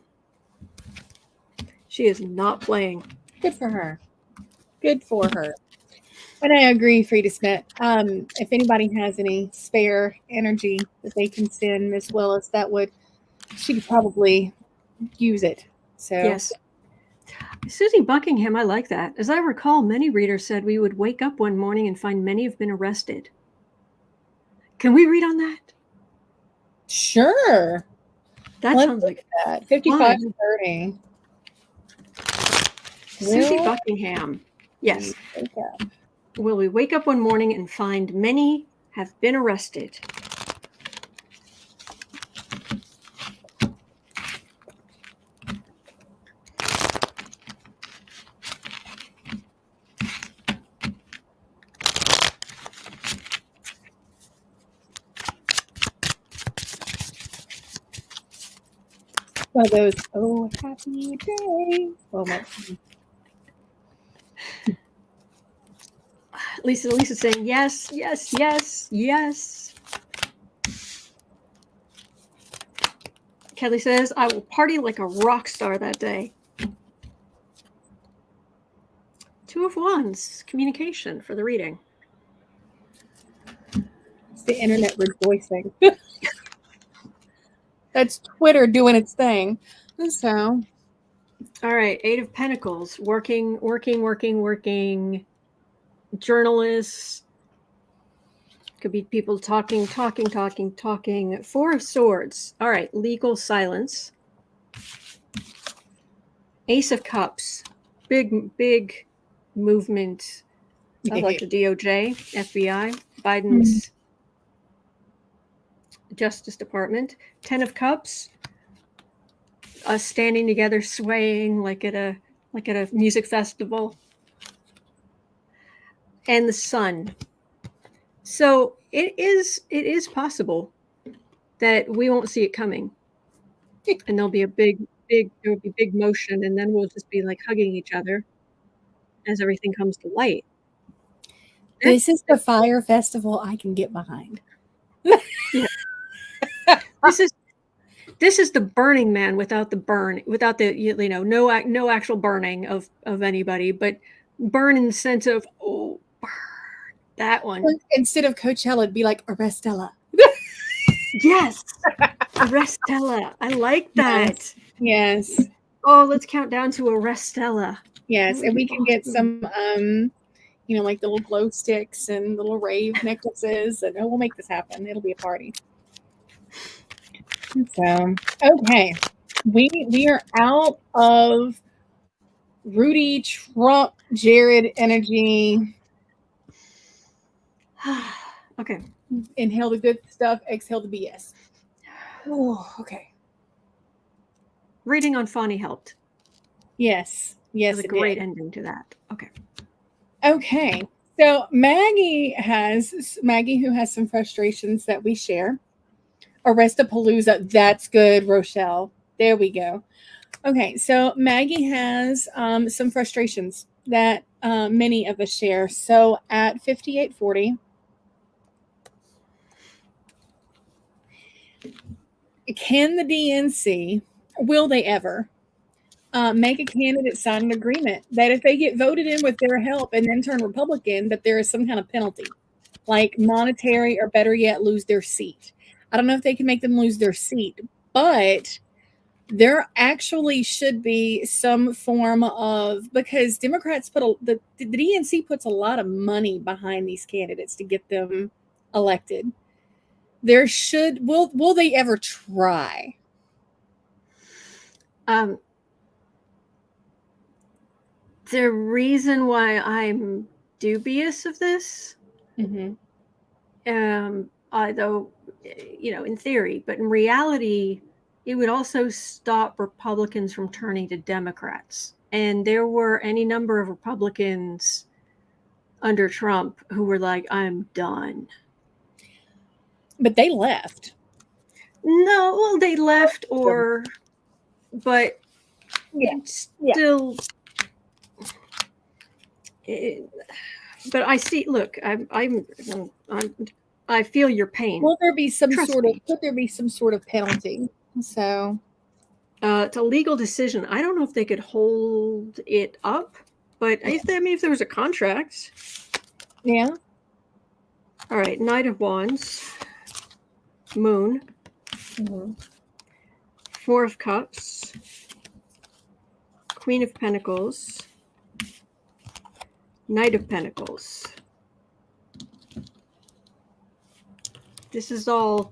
She is not playing. Good for her. Good for her. And I agree, Frida Smith. If anybody has any spare energy that they can send Miss Willis, she could probably use it. So yes. Susie Buckingham, I like that. As I recall, many readers said we would wake up one morning and find many have been arrested. Can we read on that? Sure. That sounds like that. 55-30. Susie Buckingham. Yes. Will we wake up one morning and find many have been arrested? One of those, oh, happy day. Oh, my. Lisa's saying yes, yes, yes, yes. Kelly says, I will party like a rock star that day. 2 of Wands, communication for the reading. It's the internet rejoicing. That's Twitter doing its thing. And so. All right, 8 of Pentacles, working. Journalists. Could be people talking. 4 of Swords. All right, legal silence. Ace of Cups. Big movement of like the DOJ, FBI, Biden's Justice Department. 10 of Cups. Us standing together, swaying like at a music festival. And the Sun. So it is possible that we won't see it coming, and there'll be big motion, and then we'll just be like hugging each other as everything comes to light. This is the fire festival I can get behind. Yeah. This is the Burning Man without the no actual burning of anybody, but burn in the sense of burn. That one. Instead of Coachella, it'd be like Arrestella. Yes. Arrestella. I like that. Yes. Oh, let's count down to Arrestella. Yes. And we can get some, like the little glow sticks and little rave necklaces. And we'll make this happen. It'll be a party. So, okay. We are out of Rudy, Trump, Jared energy. Okay. Inhale the good stuff, exhale the BS. Oh, okay. Reading on Fani helped. Yes. Yes. It was a great ending to that. Okay. Okay. So Maggie, who has some frustrations that we share. Arrestapalooza. That's good, Rochelle. There we go. Okay. So Maggie has some frustrations that many of us share. So at 5840, can the DNC, will they ever make a candidate sign an agreement that if they get voted in with their help and then turn Republican, that there is some kind of penalty, like monetary or better yet, lose their seat? I don't know if they can make them lose their seat, but there actually should be some form of, because Democrats the DNC puts a lot of money behind these candidates to get them elected. There should, will they ever try? The reason why I'm dubious of this, although, in theory, but in reality, it would also stop Republicans from turning to Democrats. And there were any number of Republicans under Trump who were like, I'm done. But they left. No, well, they left but yeah. still but I see. Look, I feel your pain. Will there be some Trust sort of? me. Could there be some sort of penalty? So It's a legal decision. I don't know if they could hold it up, but if there was a contract. Yeah. All right, Knight of Wands, Moon, Four of Cups, Queen of Pentacles, Knight of Pentacles. This is all,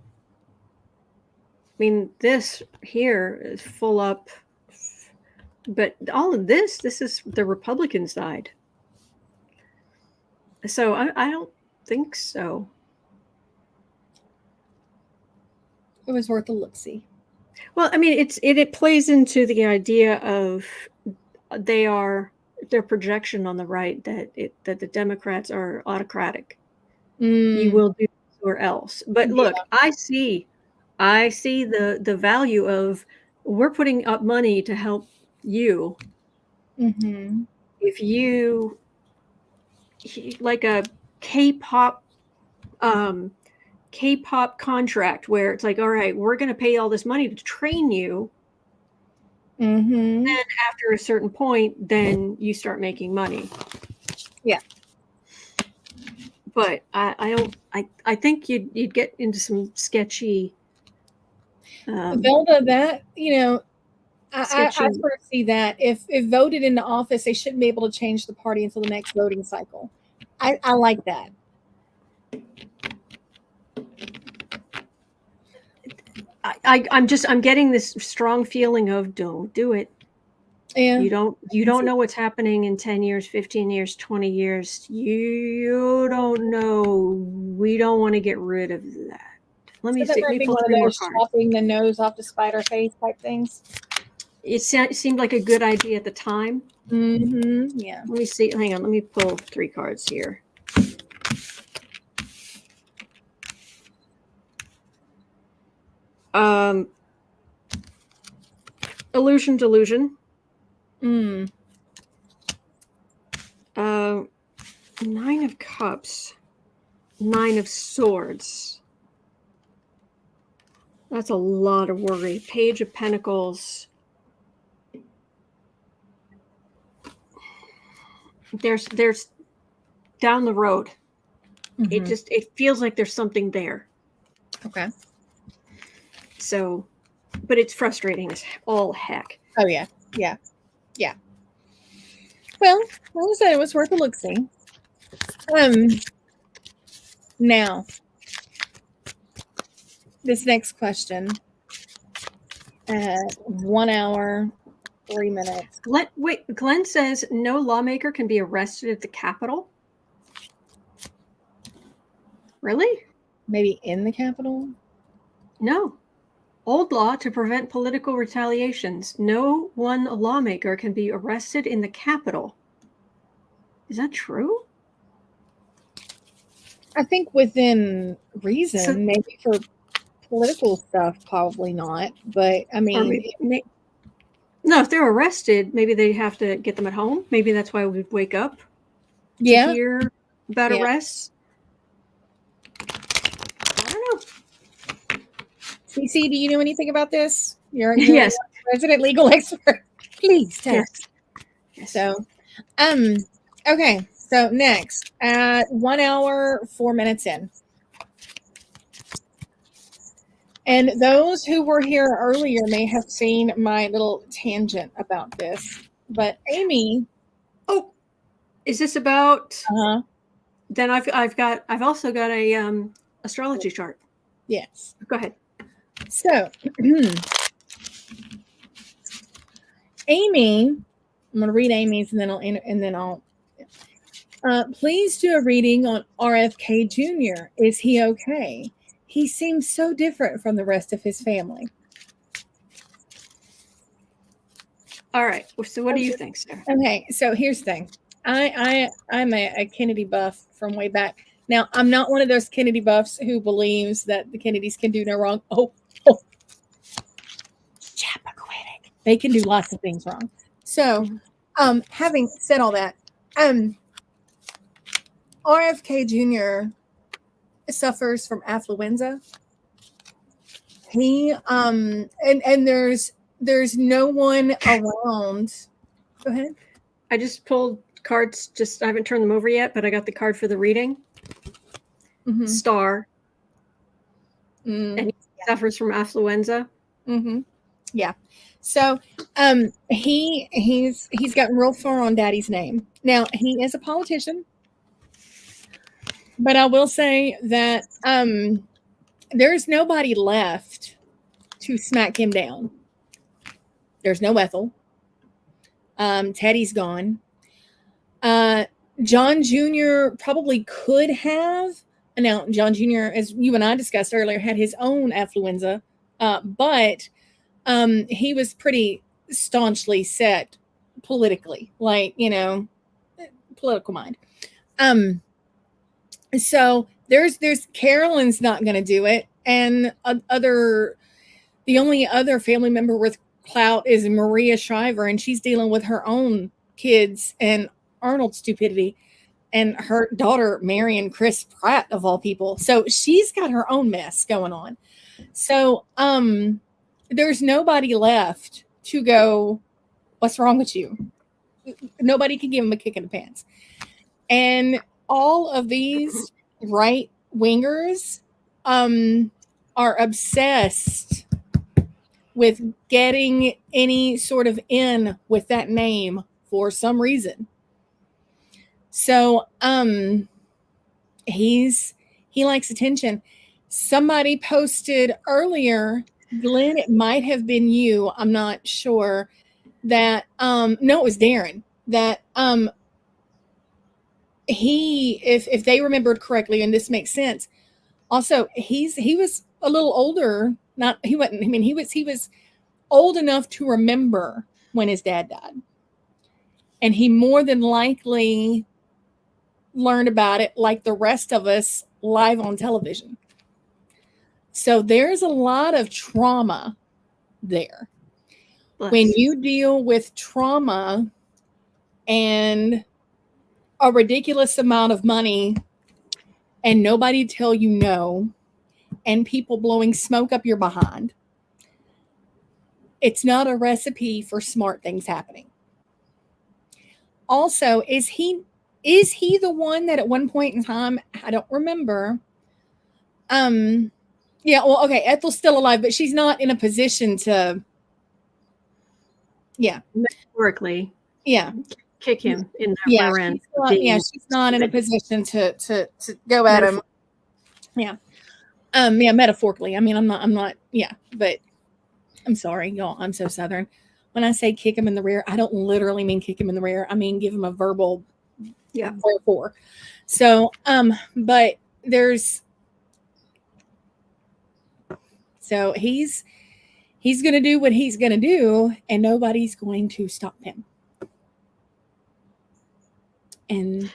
I mean, this here is full up, but all of this is the Republican side. So I don't think so. It was worth a look-see. Well, I mean, it plays into the idea of their projection on the right that the Democrats are autocratic. You will do this or else. But look, I see the value of, we're putting up money to help you. Mm-hmm. If you, like a K-pop contract where it's like, all right, we're going to pay all this money to train you. Mm-hmm. Then after a certain point, then you start making money. Yeah. But I think you'd get into some sketchy. Velda, that, I sort of see that if voted into office, they shouldn't be able to change the party until the next voting cycle. I like that. I'm getting this strong feeling of, don't do it. Yeah. You don't know what's happening in 10 years, 15 years, 20 years. You don't know. We don't want to get rid of that. Let me see. Let me pull three more cards. Chopping the nose off the spider face type things. It seemed like a good idea at the time. Mm-hmm. Yeah. Let me see. Hang on. Let me pull 3 cards here. Illusion, delusion. 9 of Cups. 9 of Swords. That's a lot of worry. Page of Pentacles. There's down the road. Mm-hmm. It feels like there's something there. Okay. So, but it's frustrating as all heck. Oh yeah. Yeah. Yeah. Well, like I said, it was worth a look-see. Now, this next question. 1 hour, 3 minutes. Glenn says no lawmaker can be arrested at the Capitol. Really? Maybe in the Capitol? No. Old law to prevent political retaliations. No one lawmaker can be arrested in the Capitol. Is that true? I think within reason, maybe for political stuff, probably not. But I mean, no, if they're arrested, maybe they have to get them at home. Maybe that's why we'd wake up to hear about arrests. I don't know. CC, do you know anything about this? You're yes, resident legal expert. Please tell us. Yes. So, okay. So next, at 1 hour, 4 minutes in. And those who were here earlier may have seen my little tangent about this. But Amy, is this about? Then I've also got a astrology chart. Yes. Go ahead. So, Amy, I'm going to read Amy's and then I'll. Please do a reading on RFK Jr. Is he okay? He seems so different from the rest of his family. All right. So what do you think, Sarah? Okay. So here's the thing. I'm a Kennedy buff from way back. Now, I'm not one of those Kennedy buffs who believes that the Kennedys can do no wrong. They can do lots of things wrong. So, having said all that, RFK Jr. suffers from affluenza. He and there's no one around. Go ahead. I just pulled cards. I haven't turned them over yet, but I got the card for the reading. Mm-hmm. Star. And he suffers from affluenza. Mm-hmm. Yeah. So he's gotten real far on Daddy's name. Now he is a politician, but I will say that there's nobody left to smack him down. There's no Ethel. Teddy's gone. John Jr. probably could have. Now, John Jr., as you and I discussed earlier, had his own affluenza, but he was pretty staunchly set politically, like, political mind. So there's Carolyn's not going to do it, and the only other family member with clout is Maria Shriver, and she's dealing with her own kids and Arnold's stupidity. And her daughter, Marion Chris Pratt, of all people. So she's got her own mess going on. So there's nobody left to go, what's wrong with you? Nobody can give him a kick in the pants. And all of these right wingers are obsessed with getting any sort of in with that name for some reason. So he likes attention. Somebody posted earlier, Glenn, it might have been you, I'm not sure, that no, it was Darren, that if they remembered correctly, and this makes sense, also he was a little older, he was old enough to remember when his dad died. And he more than likely learned about it like the rest of us live on television. So there's a lot of trauma there. When you deal with trauma and a ridiculous amount of money and nobody tell you no, and people blowing smoke up your behind, it's not a recipe for smart things happening. Also, is he the one that at one point in time, I don't remember. Yeah, well, okay, Ethel's still alive, but she's not in a position to, metaphorically, kick him in the rear end. She's not in a position to go at him. Metaphorically. I mean, I'm not, but I'm sorry, y'all. I'm so Southern. When I say kick him in the rear, I don't literally mean kick him in the rear. I mean, give him a verbal, wherefore. So, but so he's going to do what he's going to do, and nobody's going to stop him. And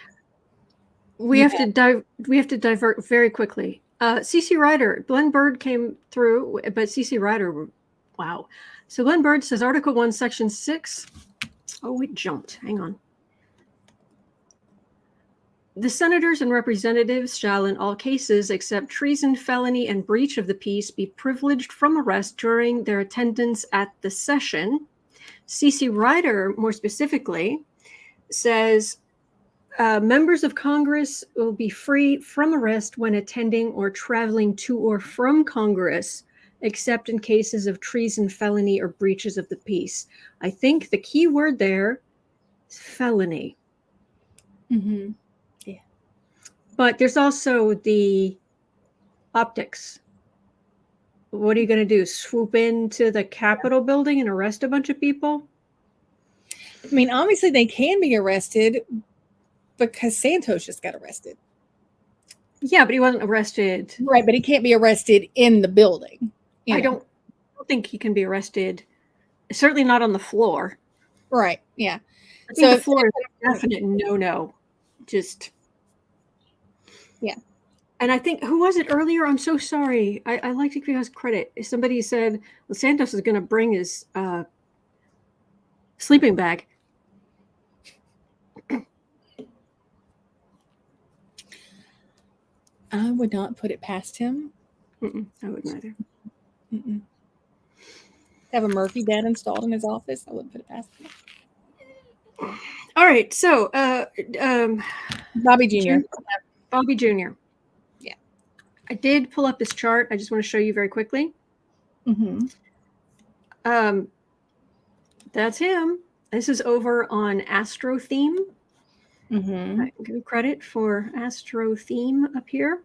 we have to divert very quickly. CC Ryder, Glenn Bird came through, but CC Ryder, wow. So Glenn Bird says Article 1, Section 6. Oh, we jumped. Hang on. The senators and representatives shall in all cases except treason, felony, and breach of the peace be privileged from arrest during their attendance at the session. CC Ryder, more specifically, says members of Congress will be free from arrest when attending or traveling to or from Congress, except in cases of treason, felony, or breaches of the peace. I think the key word there is felony. Mm-hmm. Yeah. But there's also the optics. What are you going to do? Swoop into the Capitol building and arrest a bunch of people? I mean, obviously they can be arrested because Santos just got arrested. Yeah, but he wasn't arrested. Right, but he can't be arrested in the building. I don't think he can be arrested. Certainly not on the floor. Right, yeah. I think the floor is a definite no. Just... Yeah. And I think, who was it earlier? I'm so sorry. I like to give us credit. Somebody said, well, Santos is going to bring his sleeping bag. I would not put it past him. I wouldn't either. Have a Murphy bed installed in his office. I wouldn't put it past him. All right, so Bobby Jr. Bobby Jr. Yeah. I did pull up his chart. I just want to show you very quickly. That's him. This is over on Astro Theme. I give you credit for Astro Theme up here.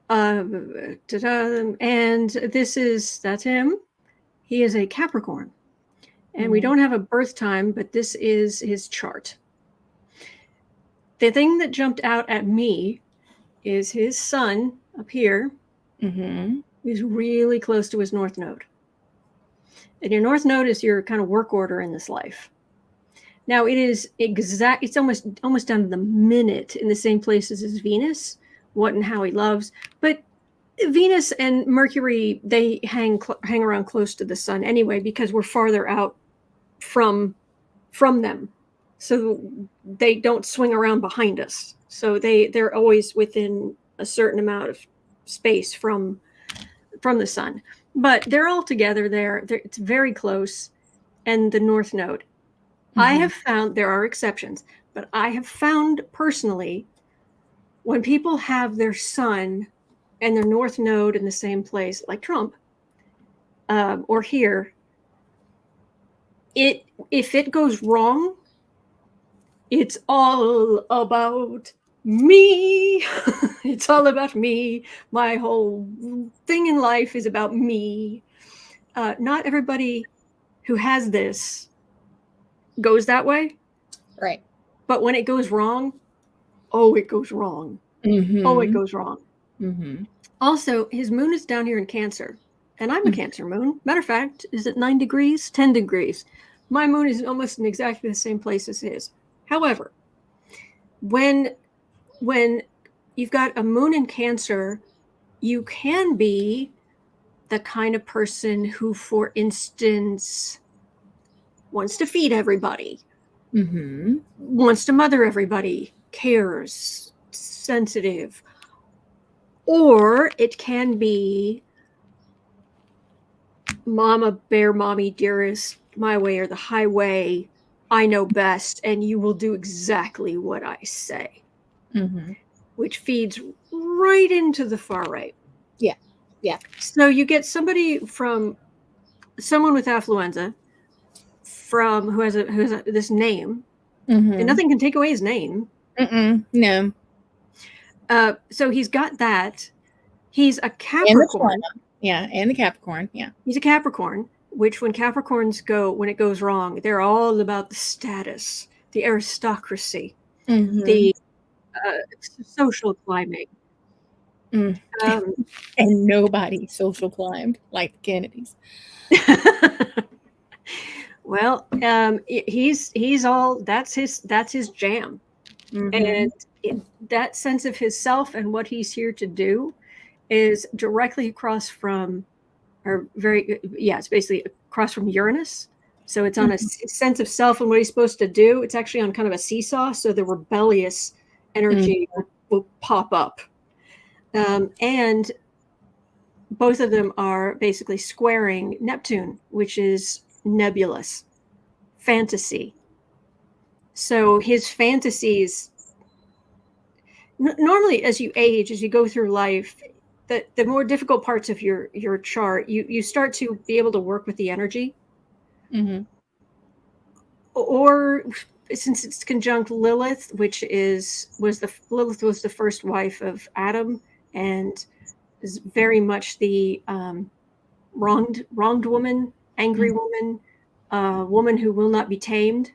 And that's him. He is a Capricorn. And we don't have a birth time, but this is his chart. The thing that jumped out at me is his sun up here. He's really close to his North Node. And your North Node is your kind of work order in this life. Now it is it's almost down to the minute in the same places as Venus, what and how he loves. But Venus and Mercury, they hang around close to the sun anyway, because we're farther out from them. So they don't swing around behind us. So they're always within a certain amount of space from the sun. But they're all together there. It's very close. And the North Node. I have found, there are exceptions, but I have found personally, when people have their sun and their North Node in the same place, like Trump, or here, if it goes wrong, it's all about me. It's all about me. My whole thing in life is about me. Not everybody who has this goes that way. Right. But when it goes wrong, oh, it goes wrong. Oh, it goes wrong. Also, his moon is down here in Cancer. And I'm a Cancer moon. Matter of fact, is it 9 degrees? 10 degrees. My moon is almost in exactly the same place as his. However, when you've got a moon in Cancer, you can be the kind of person who, for instance, wants to feed everybody, wants to mother everybody, cares, sensitive. Or it can be mama bear, mommy dearest, my way or the highway, I know best, and you will do exactly what I say, which feeds right into the far right. Yeah. So you get someone with affluenza, who has this name, and nothing can take away his name. No. So he's got that. He's a Capricorn. And the Capricorn. Yeah. He's a Capricorn, which when it goes wrong, they're all about the status, the aristocracy, the social climbing. And nobody social climbed like the Kennedys. Well, he's all that's his jam, and that sense of his self and what he's here to do is directly across from, it's basically across from Uranus. So it's on a sense of self and what he's supposed to do. It's actually on kind of a seesaw. So the rebellious energy will pop up. And both of them are basically squaring Neptune, which is nebulous, fantasy. So his fantasies, normally as you age, as you go through life, the more difficult parts of your chart, you start to be able to work with the energy. Or since it's conjunct Lilith, which was the first wife of Adam, and is very much the wronged woman, angry woman, woman who will not be tamed,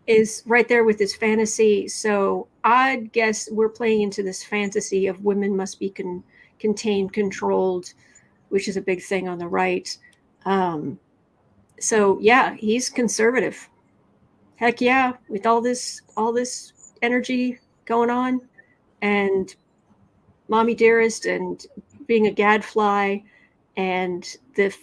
is right there with this fantasy. So I'd guess we're playing into this fantasy of women must be contained, controlled, which is a big thing on the right. So yeah, he's conservative. Heck yeah, with all this energy going on, and mommy dearest, and being a gadfly, and the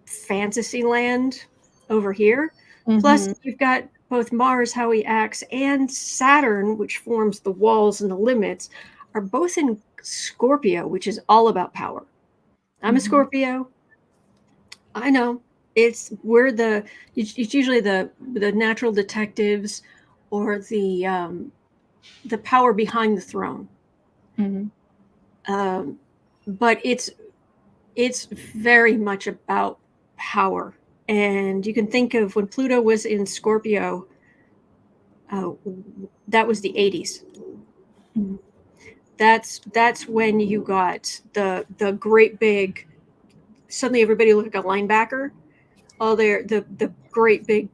fantasy land over here. Plus, you've got both Mars, how he acts, and Saturn, which forms the walls and the limits, are both in Scorpio, which is all about power. I'm a Scorpio. I know. It's usually the natural detectives or the power behind the throne. But it's very much about power. And you can think of when Pluto was in Scorpio, that was the 80s. That's when you got the great big, suddenly everybody looked like a linebacker. All the great big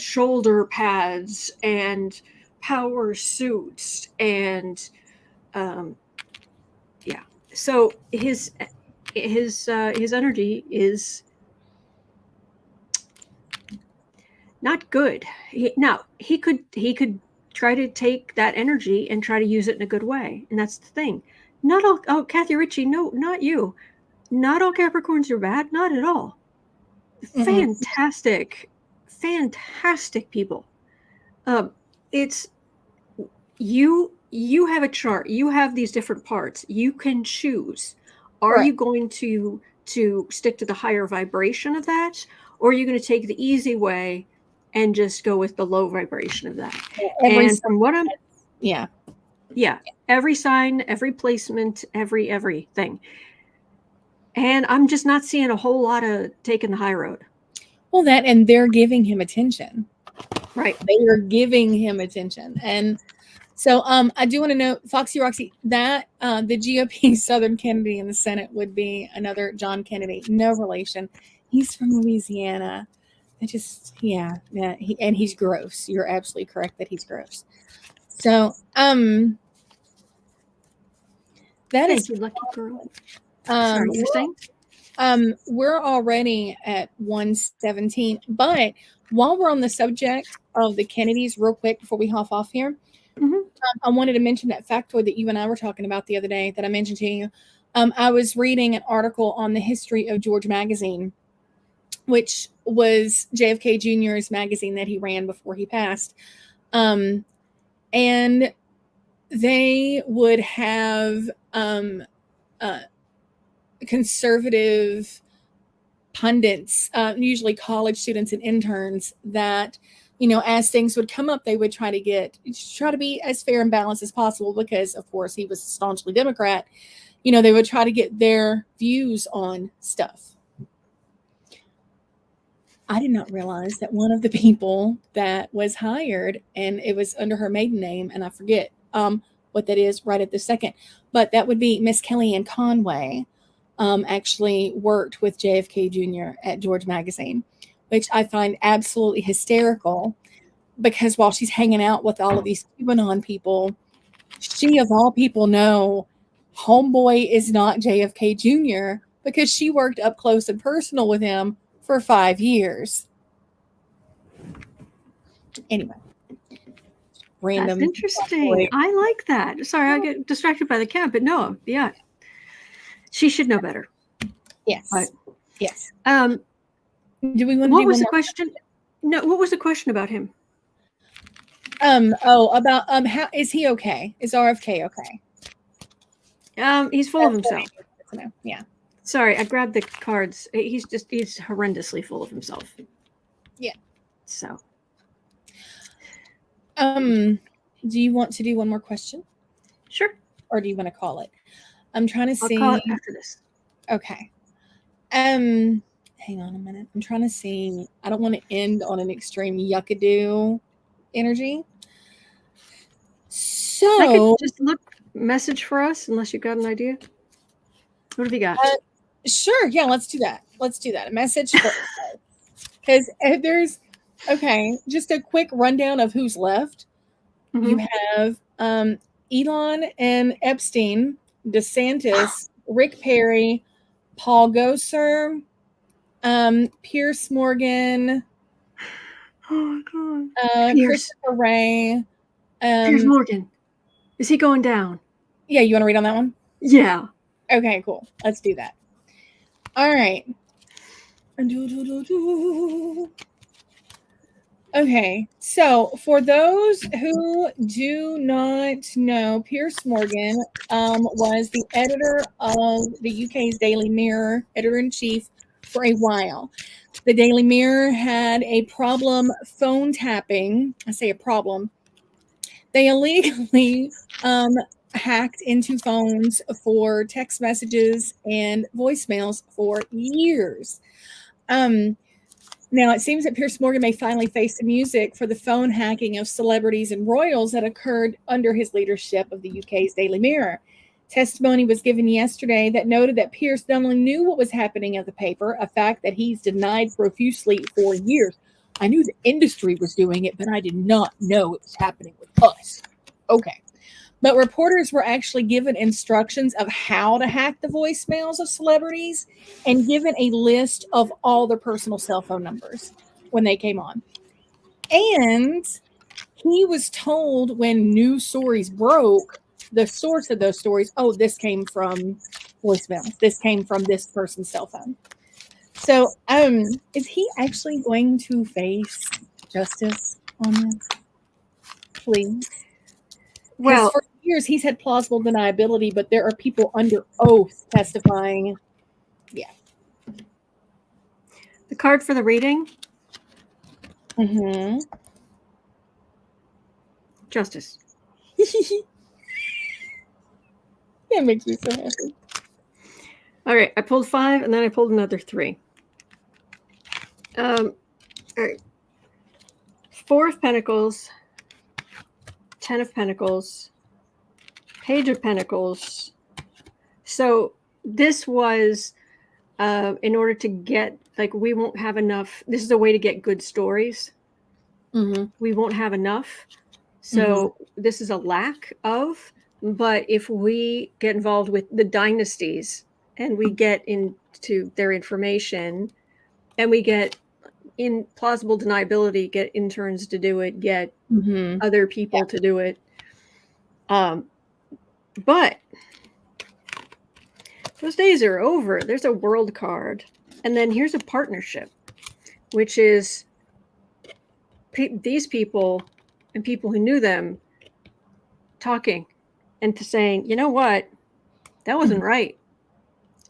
shoulder pads and power suits and yeah. So his energy is not good. He could try to take that energy and try to use it in a good way, and that's the thing. Not all. Oh, Kathy Ritchie, no, not you. Not all Capricorns are bad. Not at all. Fantastic people. It's you have a chart. You have these different parts. You can choose. Are you going to stick to the higher vibration of that, or are you going to take the easy way and just go with the low vibration of that? And from what I'm every sign, every placement, everything. And I'm just not seeing a whole lot of taking the high road. Well, and they're giving him attention. Right. They are giving him attention. And so I do want to note, Foxy Roxy, that the GOP Southern Kennedy in the Senate would be another John Kennedy. No relation. He's from Louisiana. And he's gross. You're absolutely correct that he's gross. So Thank you, lucky girl. Sorry, you're saying? We're already at 1:17, but while we're on the subject of the Kennedys, real quick before we hop off here, I wanted to mention that factoid that you and I were talking about the other day that I mentioned to you. I was reading an article on the history of George magazine, which was JFK Jr.'s magazine that he ran before he passed. And they would have conservative pundits, usually college students and interns, that, as things would come up, they would try to be as fair and balanced as possible, because of course he was staunchly Democrat. They would try to get their views on stuff. I did not realize that one of the people that was hired, and it was under her maiden name, and I forget what that is right at the second, but that would be Miss Kellyanne Conway, actually worked with JFK Jr. at George magazine, which I find absolutely hysterical, because while she's hanging out with all of these QAnon people, she of all people know homeboy is not JFK Jr. because she worked up close and personal with him for 5 years. Anyway. Random. That's interesting. I like that. Sorry, I get distracted by the cat, but no, yeah. She should know better. Yes. But, yes. Do we want to? What was the question? No. What was the question about him? About how is he okay? Is RFK okay? He's full of himself. Yeah. Sorry, I grabbed the cards. He's horrendously full of himself. Yeah. So. Do you want to do one more question? Sure. Or do you want to call it? I'm trying to see. I'll call it after this. Okay. Hang on a minute. I'm trying to see. I don't want to end on an extreme yuckadoo energy. So I could just look message for us, unless you've got an idea. What have you got? Sure. Yeah, let's do that. A message for because there's just a quick rundown of who's left. You have Elon and Epstein, DeSantis, Rick Perry, Paul Gosar, Piers Morgan, oh God, Christopher Wray. Piers Morgan, is he going down? Yeah, you want to read on that one? Yeah. Okay, cool. Let's do that. All right. Okay, so for those who do not know, Piers Morgan was the editor of the UK's Daily Mirror, editor-in-chief, for a while. The Daily Mirror had a problem phone tapping. I say a problem. They illegally hacked into phones for text messages and voicemails for years. Now, it seems that Piers Morgan may finally face the music for the phone hacking of celebrities and royals that occurred under his leadership of the UK's Daily Mirror. Testimony was given yesterday that noted that Piers not only knew what was happening at the paper, a fact that he's denied profusely for years. I knew the industry was doing it, but I did not know it was happening with us. Okay. But reporters were actually given instructions of how to hack the voicemails of celebrities and given a list of all their personal cell phone numbers when they came on. And he was told when news stories broke, the source of those stories, oh, this came from voicemails. This came from this person's cell phone. So is he actually going to face justice on this? Please. Well, for years he's had plausible deniability, but there are people under oath testifying. Yeah. The card for the reading. Mm-hmm. Justice. That makes me so happy. All right, I pulled 5, and then I pulled another 3. All right. 4 of Pentacles, 10 of Pentacles, Page of Pentacles. So this was in order to get, like, we won't have enough. This is a way to get good stories. Mm-hmm. We won't have enough. So this is a lack of. But if we get involved with the dynasties and we get into their information and we get in plausible deniability, get interns to do it, get other people to do it. But those days are over. There's a world card. And then here's a partnership, which is these people and people who knew them talking and to saying, you know what, that wasn't right.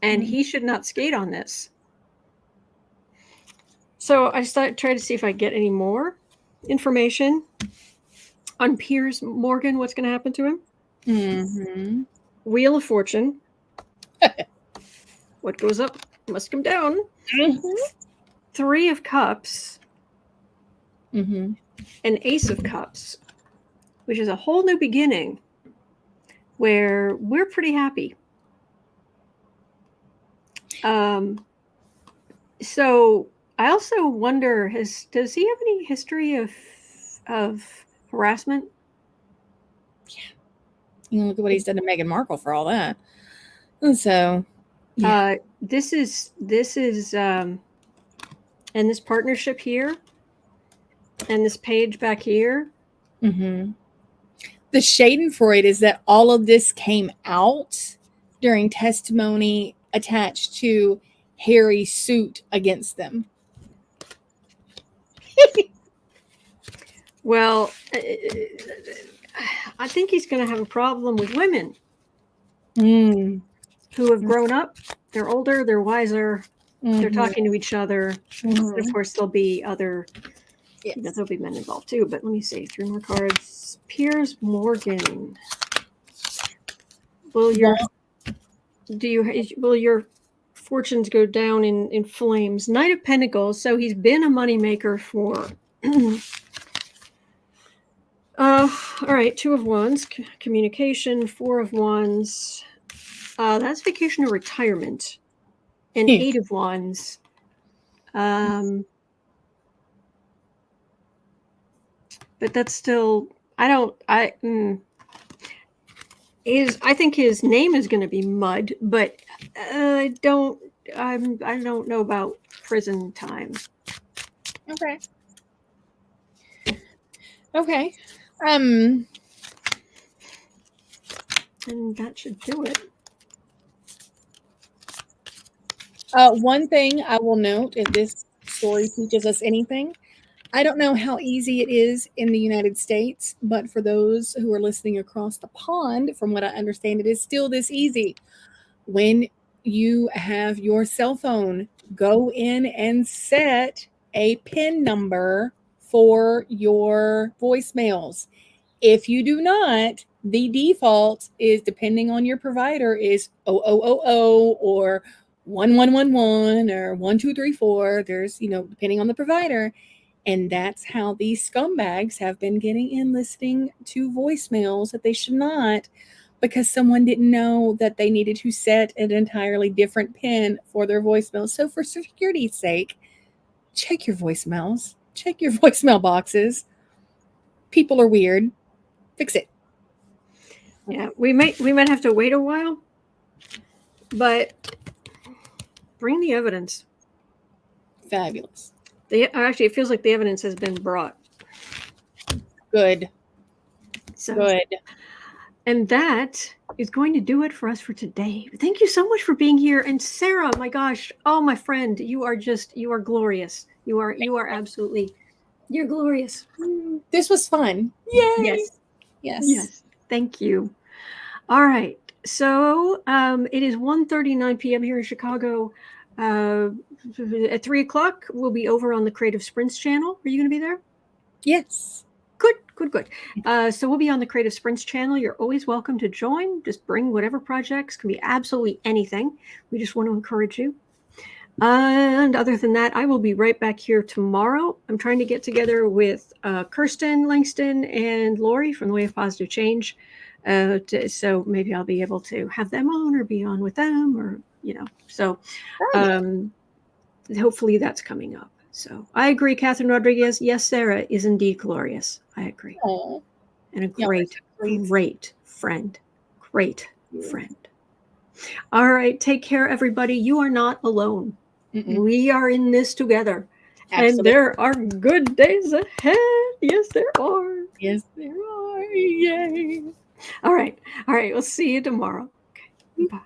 And he should not skate on this. So I tried to see if I get any more information on Piers Morgan, what's going to happen to him. Mm-hmm. Wheel of Fortune. What goes up must come down. Mm-hmm. 3 of Cups. Mm-hmm. An Ace of Cups, which is a whole new beginning where we're pretty happy. So I also wonder, does he have any history of harassment? Yeah. You can look at what he's done to Meghan Markle for all that. And so this is and this partnership here and this page back here. Mm-hmm. The schadenfreude is that all of this came out during testimony attached to Harry's suit against them. Well, I think he's going to have a problem with women who have grown up. They're older, they're wiser, they're talking to each other. And of course, there'll be other, there'll be men involved too. But let me see, 3 more cards. Piers Morgan. Will your fortunes go down in flames? Knight of Pentacles. So he's been a moneymaker for. All right, 2 of Wands, communication. 4 of Wands. That's vacation or retirement. And 8 of Wands. But that's still. I think his name is going to be Mud, but I don't know about prison time. Okay. And that should do it. One thing I will note, if this story teaches us anything, I don't know how easy it is in the United States, but for those who are listening across the pond, from what I understand, it is still this easy. When you have your cell phone, go in and set a PIN number for your voicemails. If you do not, the default is, depending on your provider, is 0000 or 1111 or 1234. There's, depending on the provider. And that's how these scumbags have been getting in, listening to voicemails that they should not, because someone didn't know that they needed to set an entirely different PIN for their voicemails. So for security's sake, check your voicemails, check your voicemail boxes. People are weird. Fix it. Yeah, we might have to wait a while, but bring the evidence. Fabulous. Actually, it feels like the evidence has been brought. Good. So, good. And that is going to do it for us for today. Thank you so much for being here. And Sarah, my gosh, oh, my friend, you are glorious. You are absolutely, you're glorious. This was fun. Yay. Yes. Thank you. All right. So it is 1:39 p.m. here in Chicago. At 3 o'clock, we'll be over on the Creative Sprints channel. Are you going to be there? Yes. Good. So we'll be on the Creative Sprints channel. You're always welcome to join. Just bring whatever projects. Can be absolutely anything. We just want to encourage you. And other than that, I will be right back here tomorrow. I'm trying to get together with Kirsten Langston and Lori from the Way of Positive Change. So maybe I'll be able to have them on or be on with them, or, so hopefully that's coming up. So I agree, Catherine Rodriguez. Yes, Sarah is indeed glorious. I agree. Aww. And a great friend. Great friend. All right. Take care, everybody. You are not alone. Mm-mm. We are in this together. Absolutely. And there are good days ahead. Yes, there are. Yes, there are. Yay. All right. We'll see you tomorrow. Okay. Bye.